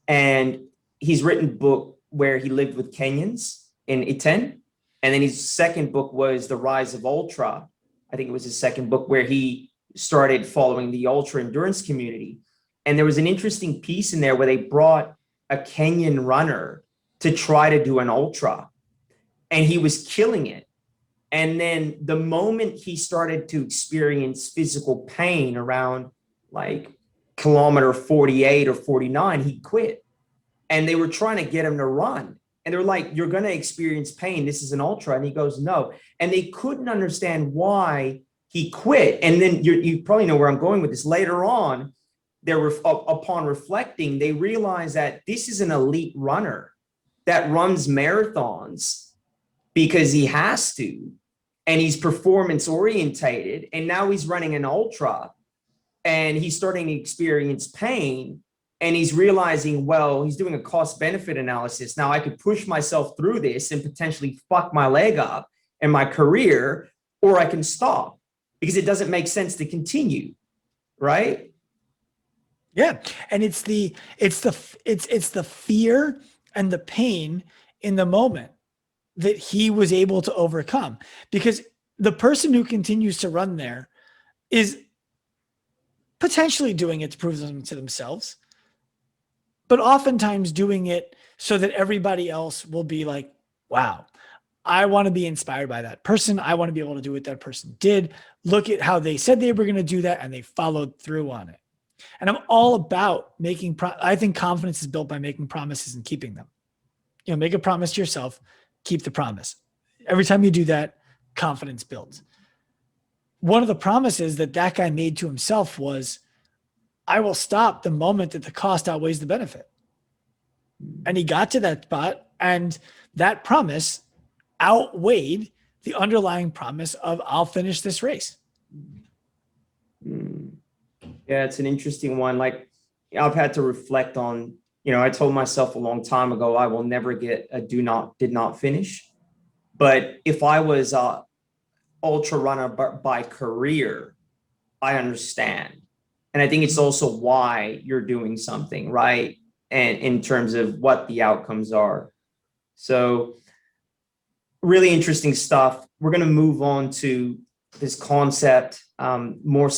and he's written a book where he lived with Kenyans in Iten. And then his second book was The Rise of Ultra. I think it was his second book where he started following the ultra endurance community. And there was an interesting piece in there where they brought a Kenyan runner to try to do an ultra, and he was killing it. And then the moment he started to experience physical pain around like kilometer 48 or 49, he quit. And they were trying to get him to run. And they're like, you're going to experience pain. This is an ultra. And he goes, no. And they couldn't understand why he quit. And then you probably know where I'm going with this. Later on, upon reflecting, they realized that this is an elite runner that runs marathons because he has to, and he's performance orientated. And now he's running an ultra, and he's starting to experience pain. And he's realizing, well, he's doing a cost benefit analysis. Now I could push myself through this and potentially fuck my leg up and my career, or I can stop because it doesn't make sense to continue. Right. Yeah. And it's the fear and the pain in the moment that he was able to overcome, because the person who continues to run there is potentially doing it to prove them to themselves, but oftentimes doing it so that everybody else will be like, wow, I want to be inspired by that person. I want to be able to do what that person did. Look at how they said they were going to do that, and they followed through on it. And I'm all about I think confidence is built by making promises and keeping them. You know, make a promise to yourself, keep the promise. Every time you do that, confidence builds. One of the promises that guy made to himself was, I will stop the moment that the cost outweighs the benefit. And he got to that spot, and that promise outweighed the underlying promise of, I'll finish this race. Yeah, it's an interesting one. Like, I've had to reflect on, I told myself a long time ago, I will never get a did not finish. But if I was a ultra runner by career, I understand. And I think it's also why you're doing something, right? And in terms of what the outcomes are. So really interesting stuff. We're going to move on to this concept, more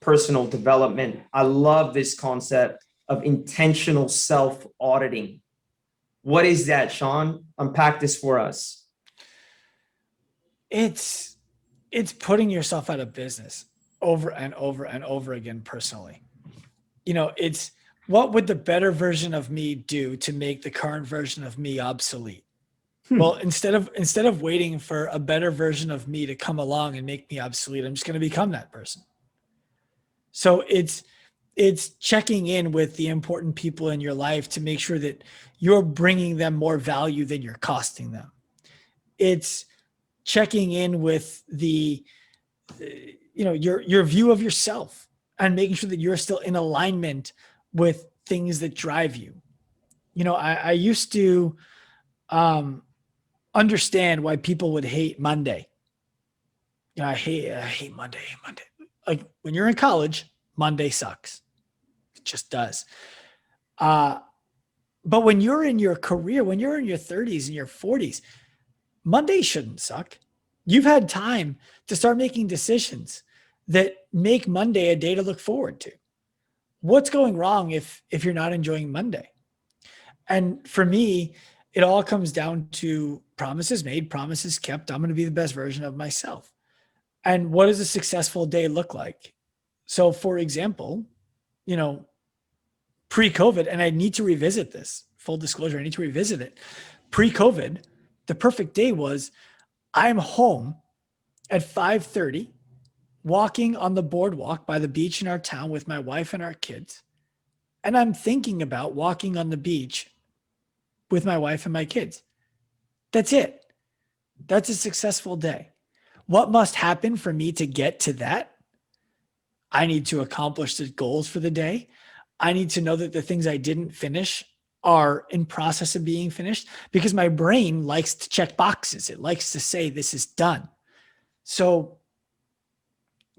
personal development. I love this concept of intentional self-auditing. What is that, Sean? Unpack this for us. It's putting yourself out of business over and over and over again personally. It's, what would the better version of me do to make the current version of me obsolete? Well, instead of waiting for a better version of me to come along and make me obsolete, I'm just going to become that person. So it's checking in with the important people in your life to make sure that you're bringing them more value than you're costing them. It's checking in with your view of yourself and making sure that you're still in alignment with things that drive you. I used to understand why people would hate Monday. I hate Monday. Like, when you're in college, Monday sucks. It just does. But when you're in your career, when you're in your 30s and your 40s, Monday shouldn't suck. You've had time to start making decisions that make Monday a day to look forward to. What's going wrong if you're not enjoying Monday? And for me, it all comes down to promises made, promises kept. I'm going to be the best version of myself. And what does a successful day look like? So, for example, pre-COVID, and I need to revisit this, full disclosure, I need to revisit it. Pre-COVID, the perfect day was, I'm home at 5:30, walking on the boardwalk by the beach in our town with my wife and our kids. And I'm thinking about walking on the beach with my wife and my kids. That's it. That's a successful day. What must happen for me to get to that? I need to accomplish the goals for the day. I need to know that the things I didn't finish are in process of being finished, because my brain likes to check boxes. It likes to say this is done. So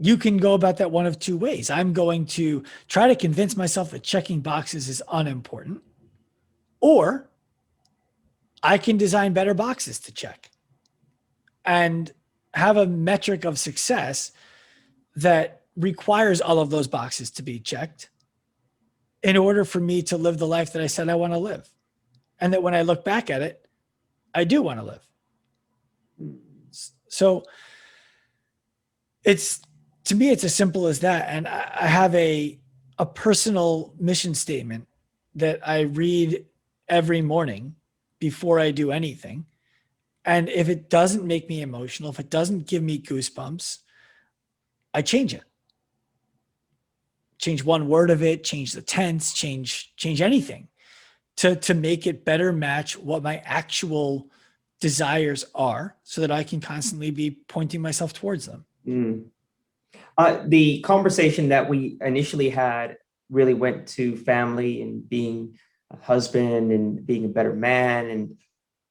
you can go about that one of two ways. I'm going to try to convince myself that checking boxes is unimportant, or I can design better boxes to check and have a metric of success that requires all of those boxes to be checked in order for me to live the life that I said I want to live. And that when I look back at it, I do want to live. So to me, it's as simple as that. And I have a personal mission statement that I read every morning before I do anything. And if it doesn't make me emotional, if it doesn't give me goosebumps, I change it. Change one word of it, change the tense, change anything to make it better match what my actual desires are so that I can constantly be pointing myself towards them. The conversation that we initially had really went to family and being a husband and being a better man.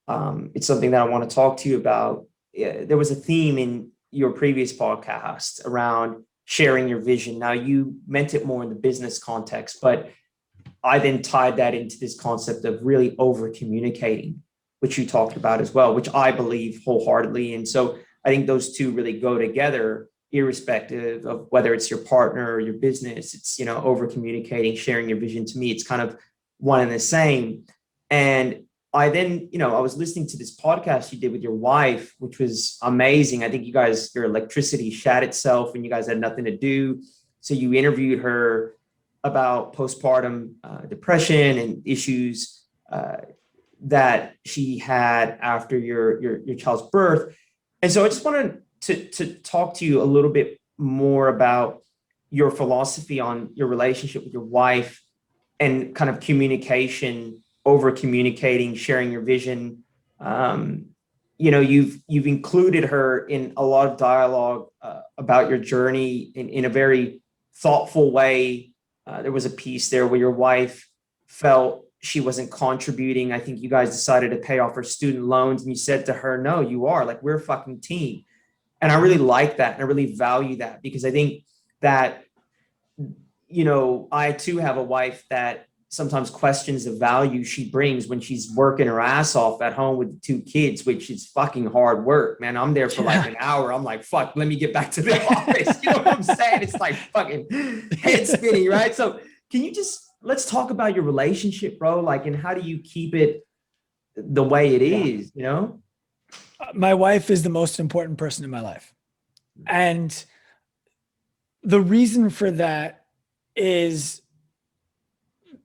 And it's something that I want to talk to you about. There was a theme in your previous podcast around sharing your vision. Now, you meant it more in the business context, but I then tied that into this concept of really over communicating, which you talked about as well, which I believe wholeheartedly. And so I think those two really go together, irrespective of whether it's your partner or your business. It's, over communicating, sharing your vision. To me, it's kind of one and the same. And I then, I was listening to this podcast you did with your wife, which was amazing. I think your electricity shat itself when you guys had nothing to do. So you interviewed her about postpartum depression and issues that she had after your child's birth. And so I just wanted to talk to you a little bit more about your philosophy on your relationship with your wife and kind of communication, over communicating, sharing your vision. You've included her in a lot of dialogue about your journey in a very thoughtful way. There was a piece there where your wife felt she wasn't contributing. I think you guys decided to pay off her student loans, and you said to her, no, you are. Like, we're a fucking team. And I really like that. And I really value that, because I think that, I too have a wife that sometimes questions the value she brings when she's working her ass off at home with the two kids, which is fucking hard work, man. I'm there for like an hour. I'm like, fuck, let me get back to the office. You know what I'm saying? It's like fucking head spinning, right? So let's talk about your relationship, bro. Like, and how do you keep it the way it is, My wife is the most important person in my life. And the reason for that is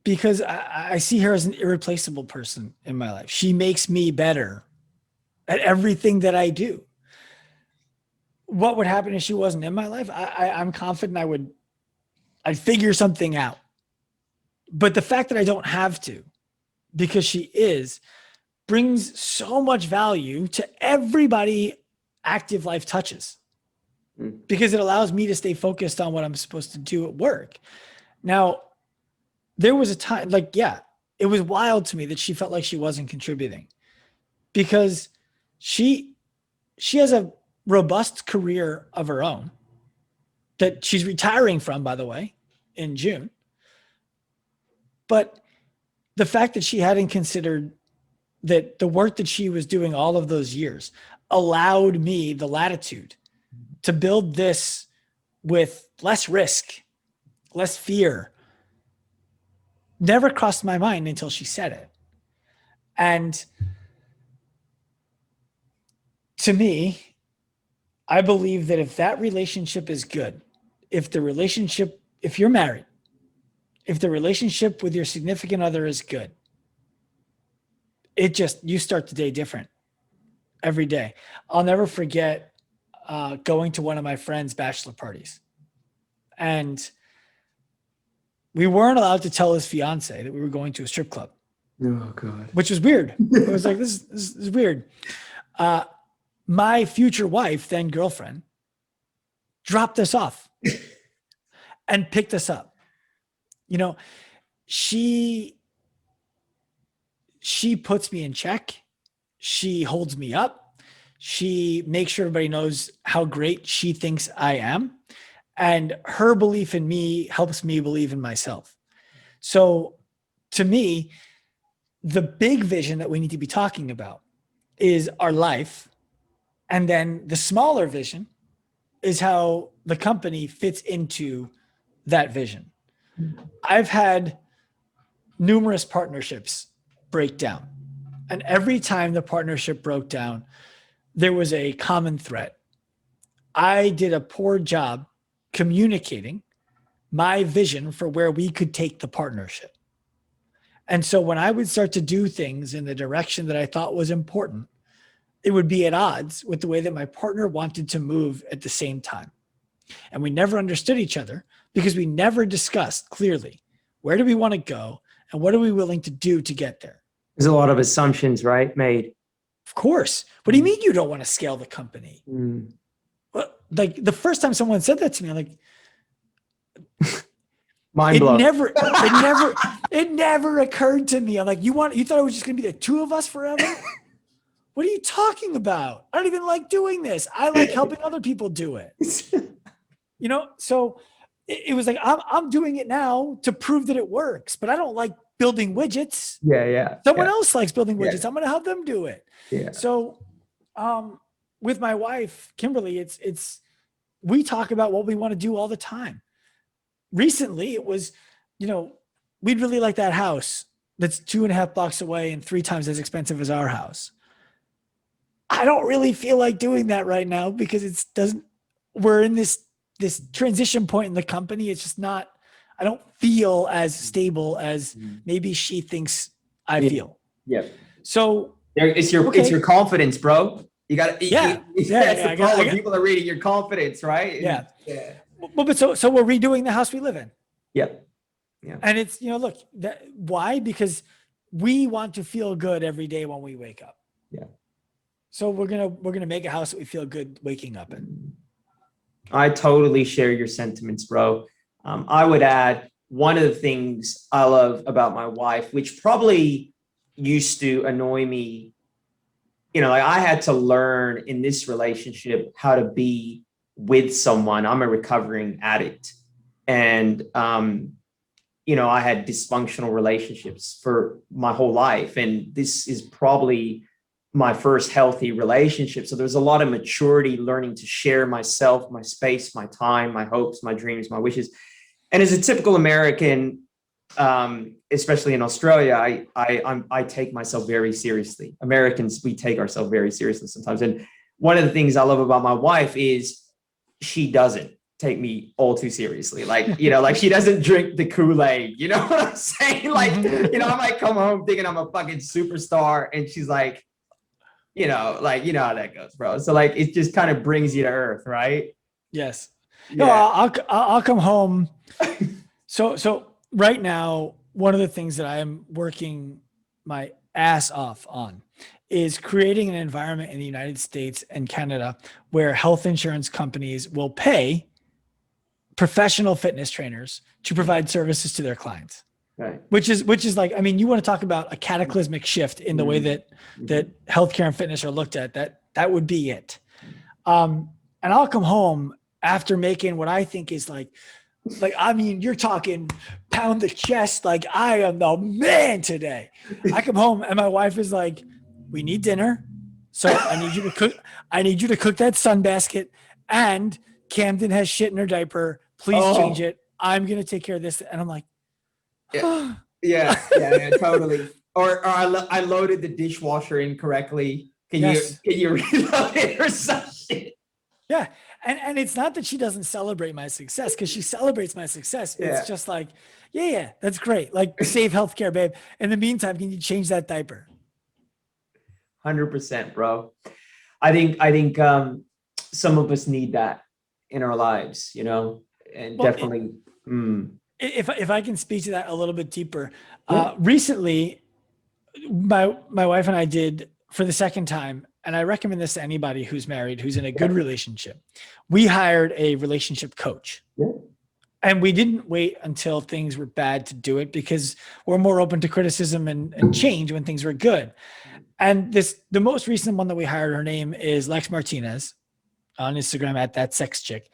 because I see her as an irreplaceable person in my life. She makes me better at everything that I do. What would happen if she wasn't in my life? I'm confident I'd figure something out. But the fact that I don't have to, because she is, brings so much value to everybody active life touches, because it allows me to stay focused on what I'm supposed to do at work. Now, there was a time, it was wild to me that she felt like she wasn't contributing, because she has a robust career of her own that she's retiring from, by the way, in June. But the fact that she hadn't considered that the work that she was doing all of those years allowed me the latitude to build this with less risk, less fear, never crossed my mind until she said it. And to me, I believe that if that relationship is good, if you're married, if the relationship with your significant other is good, you start the day different every day. I'll never forget going to one of my friend's bachelor parties, and we weren't allowed to tell his fiance that we were going to a strip club. Oh God. Which was weird. It was like, this is weird. My future wife, then girlfriend, dropped us off and picked us up. She puts me in check. She holds me up. She makes sure everybody knows how great she thinks I am. And her belief in me helps me believe in myself. So to me, the big vision that we need to be talking about is our life. And then the smaller vision is how the company fits into that vision. I've had numerous partnerships break down. And every time the partnership broke down, there was a common thread. I did a poor job communicating my vision for where we could take the partnership. And so when I would start to do things in the direction that I thought was important, it would be at odds with the way that my partner wanted to move at the same time. And we never understood each other because we never discussed clearly, where do we want to go and what are we willing to do to get there? There's a lot of assumptions, right, made. Of course. What do you mean you don't want to scale the company? Well, like the first time someone said that to me, I'm like, mind blown. It never occurred to me. I'm like, you thought it was just gonna be the two of us forever? What are you talking about? I don't even like doing this. I like helping other people do it. So it was like, I'm doing it now to prove that it works, but I don't like building widgets. Yeah. Someone else likes building widgets. I'm going to help them do it. Yeah. So, with my wife, Kimberly, we talk about what we want to do all the time. Recently it was, we'd really like that house that's 2.5 blocks away and 3 times as expensive as our house. I don't really feel like doing that right now because we're in this transition point in the company. It's just not, I don't feel as stable as maybe she thinks I feel. Yeah. So it's your confidence, bro. You got to, that's the problem. People are reading your confidence, right? Yeah. But so we're redoing the house we live in. Yeah. And it's, look, why? Because we want to feel good every day when we wake up. Yeah. So we're going to make a house that we feel good waking up in. I totally share your sentiments, bro. I would add one of the things I love about my wife, which probably used to annoy me. I had to learn in this relationship how to be with someone. I'm a recovering addict. And, I had dysfunctional relationships for my whole life. And this is probably my first healthy relationship. So there's a lot of maturity, learning to share myself, my space, my time, my hopes, my dreams, my wishes. And as a typical American, especially in Australia, I take myself very seriously. Americans, we take ourselves very seriously sometimes. And one of the things I love about my wife is she doesn't take me all too seriously. Like she doesn't drink the Kool-Aid. You know what I'm saying? I might come home thinking I'm a fucking superstar and she's like, how that goes, bro. So it just kind of brings you to earth, right? Yes. Yeah. No, I'll come home. So right now, one of the things that I am working my ass off on is creating an environment in the United States and Canada where health insurance companies will pay professional fitness trainers to provide services to their clients. Right. Which is you want to talk about a cataclysmic shift in the way that healthcare and fitness are looked at, that would be it. And I'll come home after making what I think is you're talking pound the chest. Like I am the man today. I come home and my wife is like, we need dinner. So I need you to cook that sunbasket, and Camden has shit in her diaper. Please change it. I'm going to take care of this. And I'm like, yeah, totally. Or I loaded the dishwasher incorrectly. Can you reload it or some shit? Yeah. And it's not that she doesn't celebrate my success, because she celebrates my success. It's just like, yeah, that's great. Like, save healthcare, babe. In the meantime, can you change that diaper? 100%, bro. I think some of us need that in our lives, and definitely. If I can speak to that a little bit deeper, recently, my wife and I did, for the second time, and I recommend this to anybody who's married, who's in a good relationship. We hired a relationship coach. Yeah. And we didn't wait until things were bad to do it, because we're more open to criticism and change when things were good. And the most recent one that we hired, her name is Lex Martinez, on Instagram at that sex chick.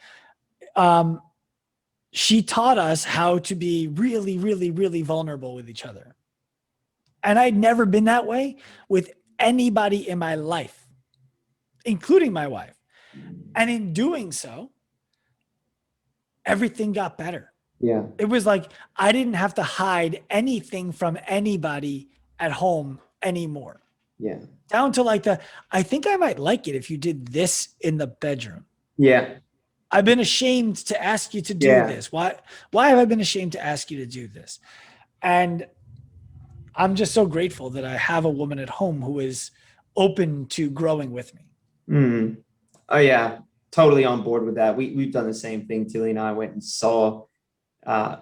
she taught us how to be really, really, really vulnerable with each other. And I'd never been that way with anybody in my life, including my wife. And in doing so, everything got better. Yeah. It was like I didn't have to hide anything from anybody at home anymore. Yeah. Down to like I think I might like it if you did this in the bedroom. Yeah. I've been ashamed to ask you to do this. Why have I been ashamed to ask you to do this? And I'm just so grateful that I have a woman at home who is open to growing with me. Mm. Oh yeah, totally on board with that. We've done the same thing. Tilly and I went and saw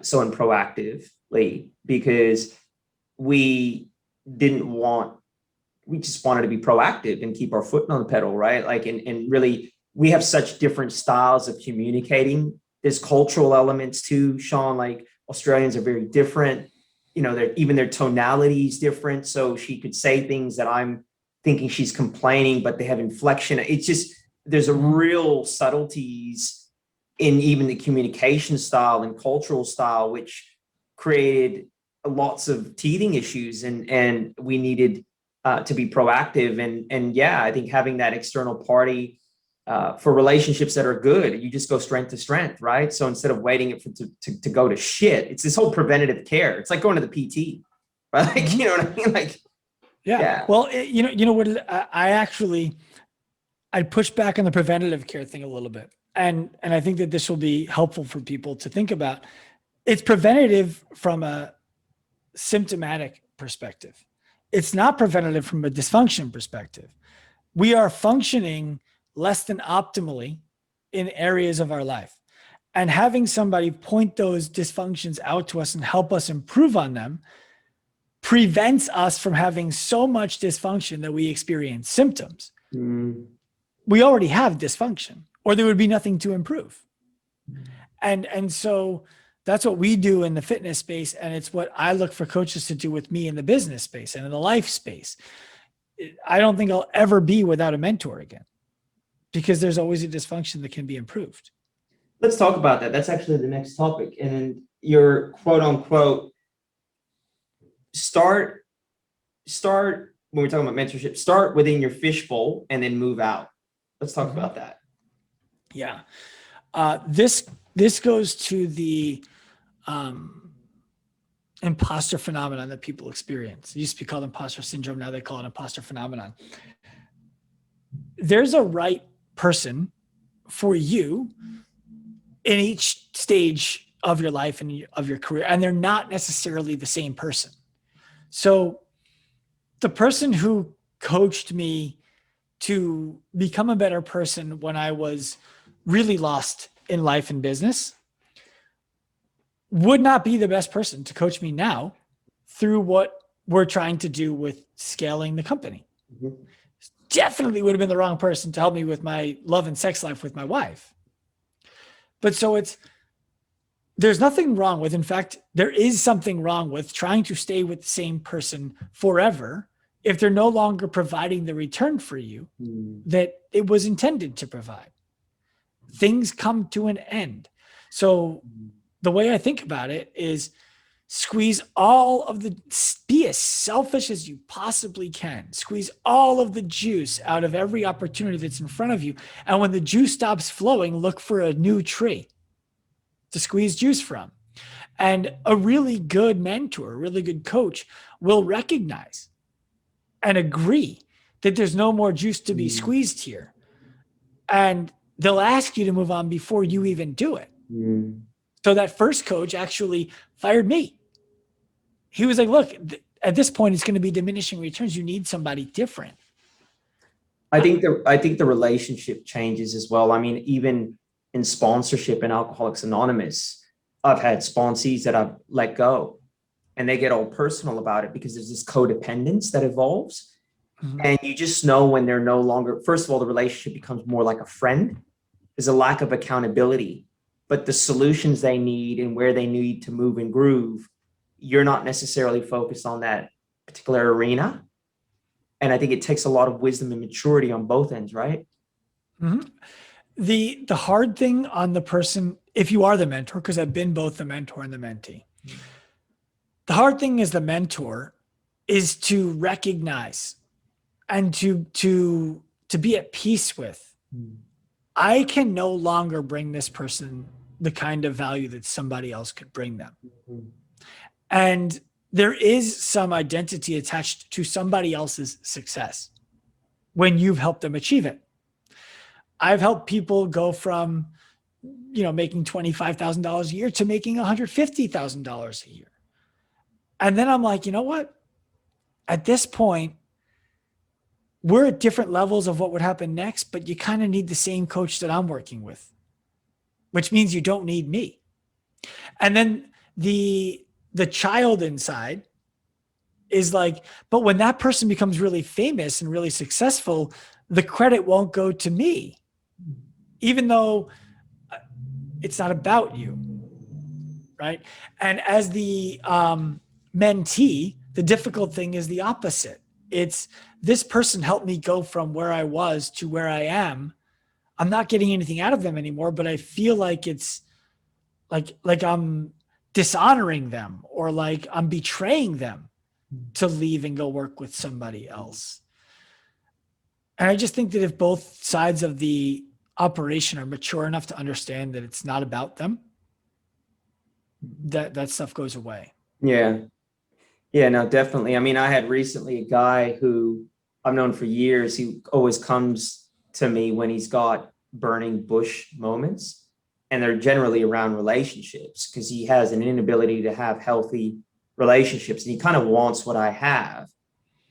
someone proactively because we just wanted to be proactive and keep our foot on the pedal, right? Like, and really, we have such different styles of communicating. There's cultural elements too, Sean. Like Australians are very different. You know, even their tonality is different. So she could say things that I'm thinking she's complaining, but they have inflection. It's just, there's a real subtleties in even the communication style and cultural style, which created lots of teething issues, and we needed to be proactive. And yeah, I think having that external party for relationships that are good, you just go strength to strength, right? So instead of waiting to go to shit, it's this whole preventative care. It's like going to the PT, right? Like, you know what I mean? Like, yeah. Well, you know what? I'd push back on the preventative care thing a little bit. And I think that this will be helpful for people to think about. It's preventative from a symptomatic perspective. It's not preventative from a dysfunction perspective. We are functioning less than optimally in areas of our life. And having somebody point those dysfunctions out to us and help us improve on them prevents us from having so much dysfunction that we experience symptoms. We already have dysfunction, or there would be nothing to improve. And so that's what we do in the fitness space. And it's what I look for coaches to do with me in the business space and in the life space. I don't think I'll ever be without a mentor again, because there's always a dysfunction that can be improved. Let's talk about that. That's actually the next topic. And then your quote unquote, start when we're talking about mentorship, start within your fishbowl and then move out. Let's talk about that. Yeah. This goes to the imposter phenomenon that people experience. It used to be called imposter syndrome. Now they call it imposter phenomenon. There's a right person for you in each stage of your life and of your career, and they're not necessarily the same person. So the person who coached me to become a better person when I was really lost in life and business would not be the best person to coach me now through what we're trying to do with scaling the company. Definitely would have been the wrong person to help me with my love and sex life with my wife. But so there's nothing wrong with, in fact, there is something wrong with trying to stay with the same person forever if they're no longer providing the return for you that it was intended to provide. Things come to an end. So the way I think about it is squeeze be as selfish as you possibly can. Squeeze all of the juice out of every opportunity that's in front of you. And when the juice stops flowing, look for a new tree to squeeze juice from. And a really good mentor, a really good coach will recognize and agree that there's no more juice to be squeezed here. And they'll ask you to move on before you even do it. So that first coach actually fired me. He was like, look, at this point, it's going to be diminishing returns. You need somebody different. I think the relationship changes as well. I mean, even in sponsorship in Alcoholics Anonymous, I've had sponsees that I've let go and they get all personal about it because there's this codependence that evolves. And you just know when they're no longer, first of all, the relationship becomes more like a friend. There's a lack of accountability, but the solutions they need and where they need to move and groove, you're not necessarily focused on that particular arena. And I think it takes a lot of wisdom and maturity on both ends, right? The hard thing on the person, if you are the mentor, because I've been both the mentor and the mentee. The hard thing as the mentor is to recognize and to be at peace with, I can no longer bring this person the kind of value that somebody else could bring them. And there is some identity attached to somebody else's success when you've helped them achieve it. I've helped people go from, making $25,000 a year to making $150,000 a year. And then I'm like, you know what? At this point, we're at different levels of what would happen next, but you kind of need the same coach that I'm working with, which means you don't need me. And then the child inside is like, but when that person becomes really famous and really successful, the credit won't go to me, even though it's not about you, right? And as the mentee, the difficult thing is the opposite. It's this person helped me go from where I was to where I am. I'm not getting anything out of them anymore, but I feel like it's like I'm dishonoring them, or like I'm betraying them to leave and go work with somebody else. And I just think that if both sides of the operation are mature enough to understand that it's not about them, that stuff goes away. Yeah. Yeah, no, definitely. I mean, I had recently a guy who I've known for years. He always comes to me when he's got burning bush moments, and they're generally around relationships, because he has an inability to have healthy relationships, and he kind of wants what I have.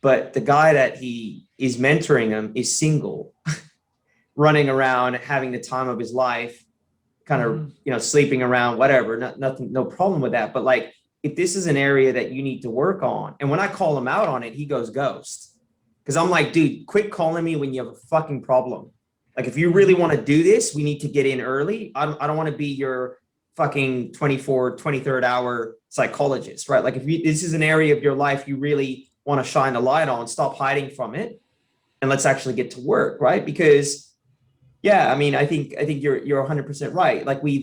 But the guy that he is mentoring him is single, running around, having the time of his life, kind of, sleeping around, whatever, nothing, no problem with that. But like, if this is an area that you need to work on, and when I call him out on it, he goes ghost. Because I'm like, dude, quit calling me when you have a fucking problem. Like, if you really want to do this, we need to get in early. I don't want to be your fucking 23rd hour psychologist, right? Like, if this is an area of your life you really want to shine a light on, stop hiding from it, and let's actually get to work, right? Because yeah, I mean, I think you're 100% right. Like, we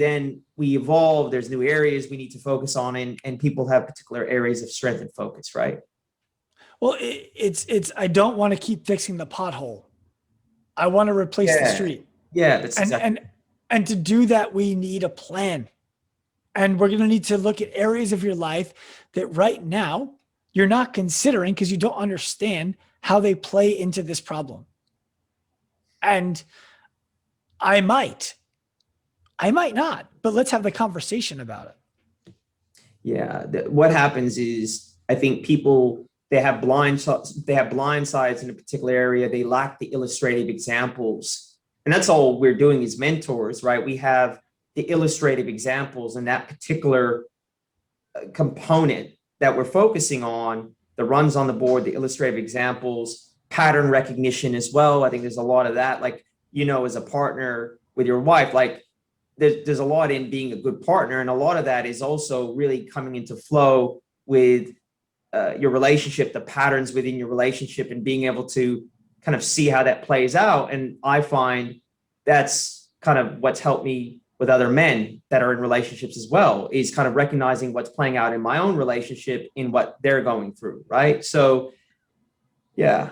evolve. There's new areas we need to focus on, and people have particular areas of strength and focus, right? Well, it's I don't want to keep fixing the pothole. I want to replace the street. Yeah, that's and to do that, we need a plan. And we're going to need to look at areas of your life that right now you're not considering because you don't understand how they play into this problem. And I might not, but let's have the conversation about it. Yeah. What happens is, I think people, they have blind sides in a particular area. They lack the illustrative examples. And that's all we're doing as mentors, right? We have the illustrative examples, and that particular component that we're focusing on, the runs on the board, the illustrative examples, pattern recognition as well. I think there's a lot of that. Like, as a partner with your wife, like there's a lot in being a good partner. And a lot of that is also really coming into flow with your relationship, the patterns within your relationship, and being able to kind of see how that plays out. And I find that's kind of what's helped me with other men that are in relationships as well, is kind of recognizing what's playing out in my own relationship in what they're going through. Right. So, yeah.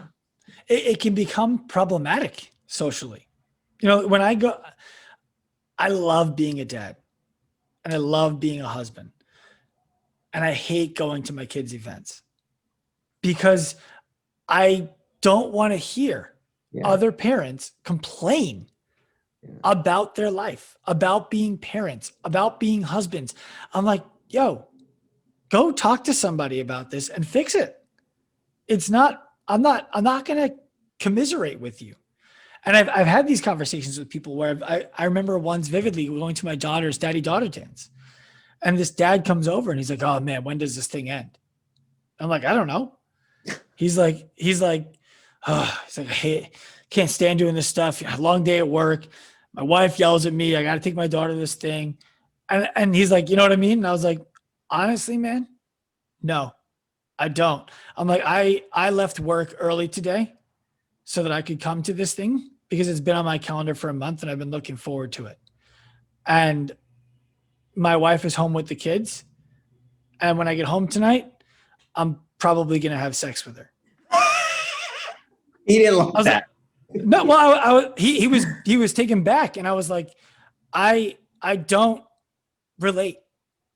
It can become problematic socially. When I love being a dad, and I love being a husband, and I hate going to my kids' events because I don't want to hear other parents complain about their life, about being parents, about being husbands. I'm like, yo, go talk to somebody about this and fix it. I'm not going to commiserate with you. And I've had these conversations with people where I remember once vividly going to my daughter's daddy-daughter dance. And this dad comes over and he's like, oh man, when does this thing end? I'm like, I don't know. He's like, oh, he's like, hey, can't stand doing this stuff. Long day at work. My wife yells at me. I got to take my daughter to this thing. And he's like, you know what I mean? And I was like, honestly, man, no, I don't. I'm like, I left work early today so that I could come to this thing because it's been on my calendar for a month and I've been looking forward to it. And my wife is home with the kids, and when I get home tonight, I'm probably going to have sex with her. He didn't I like was that. like, no, well, he was taken back, and I was like, I don't relate.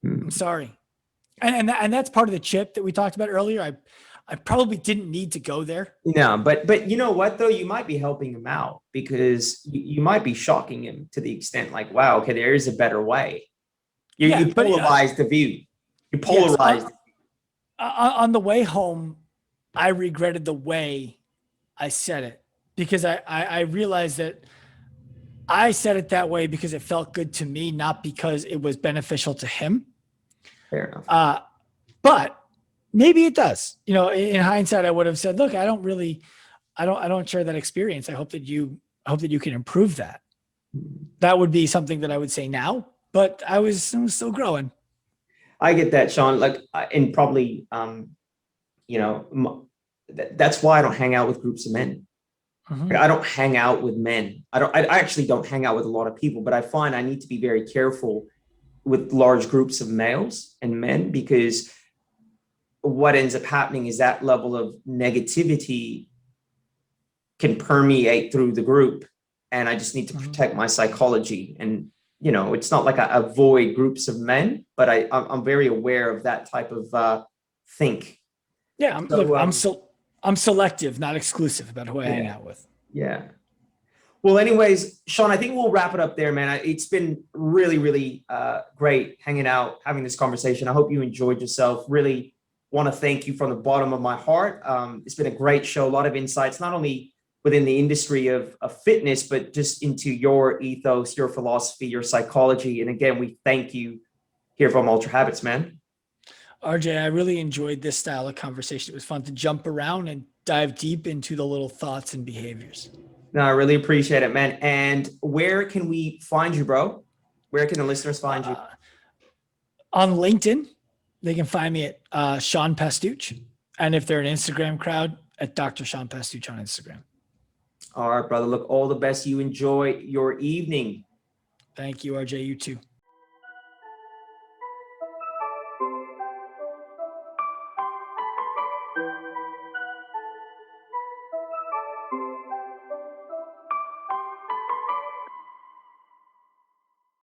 I'm sorry. And that's part of the chip that we talked about earlier. I probably didn't need to go there. No, but you know what though? You might be helping him out because you might be shocking him to the extent like, wow, okay, there is a better way. You polarize the view. You polarize. Yes, on the way home, I regretted the way I said it because I realized that I said it that way because it felt good to me, not because it was beneficial to him. Fair enough. But maybe it does. In hindsight, I would have said, look, I don't share that experience. I hope that you can improve that. That would be something that I would say now, but I was still growing. I get that, Sean. Like, and probably, that's why I don't hang out with groups of men. Mm-hmm. I don't hang out with men. I actually don't hang out with a lot of people, but I find I need to be very careful with large groups of males and men because what ends up happening is that level of negativity can permeate through the group. And I just need to protect my psychology. And, it's not like I avoid groups of men, but I'm very aware of that type of think. Yeah. I'm selective, not exclusive about who I hang out with. Yeah. Well, anyways, Sean, I think we'll wrap it up there, man. It's been really, really great hanging out, having this conversation. I hope you enjoyed yourself. Really want to thank you from the bottom of my heart. It's been a great show, a lot of insights, not only within the industry of fitness, but just into your ethos, your philosophy, your psychology. And again, we thank you here from Ultra Habits, man. RJ, I really enjoyed this style of conversation. It was fun to jump around and dive deep into the little thoughts and behaviors. No, I really appreciate it, man. And where can we find you, bro? Where can the listeners find you? On LinkedIn, they can find me at Sean Pastuch. And if they're an Instagram crowd, at Dr. Sean Pastuch on Instagram. All right, brother. Look, all the best. You enjoy your evening. Thank you, RJ. You too.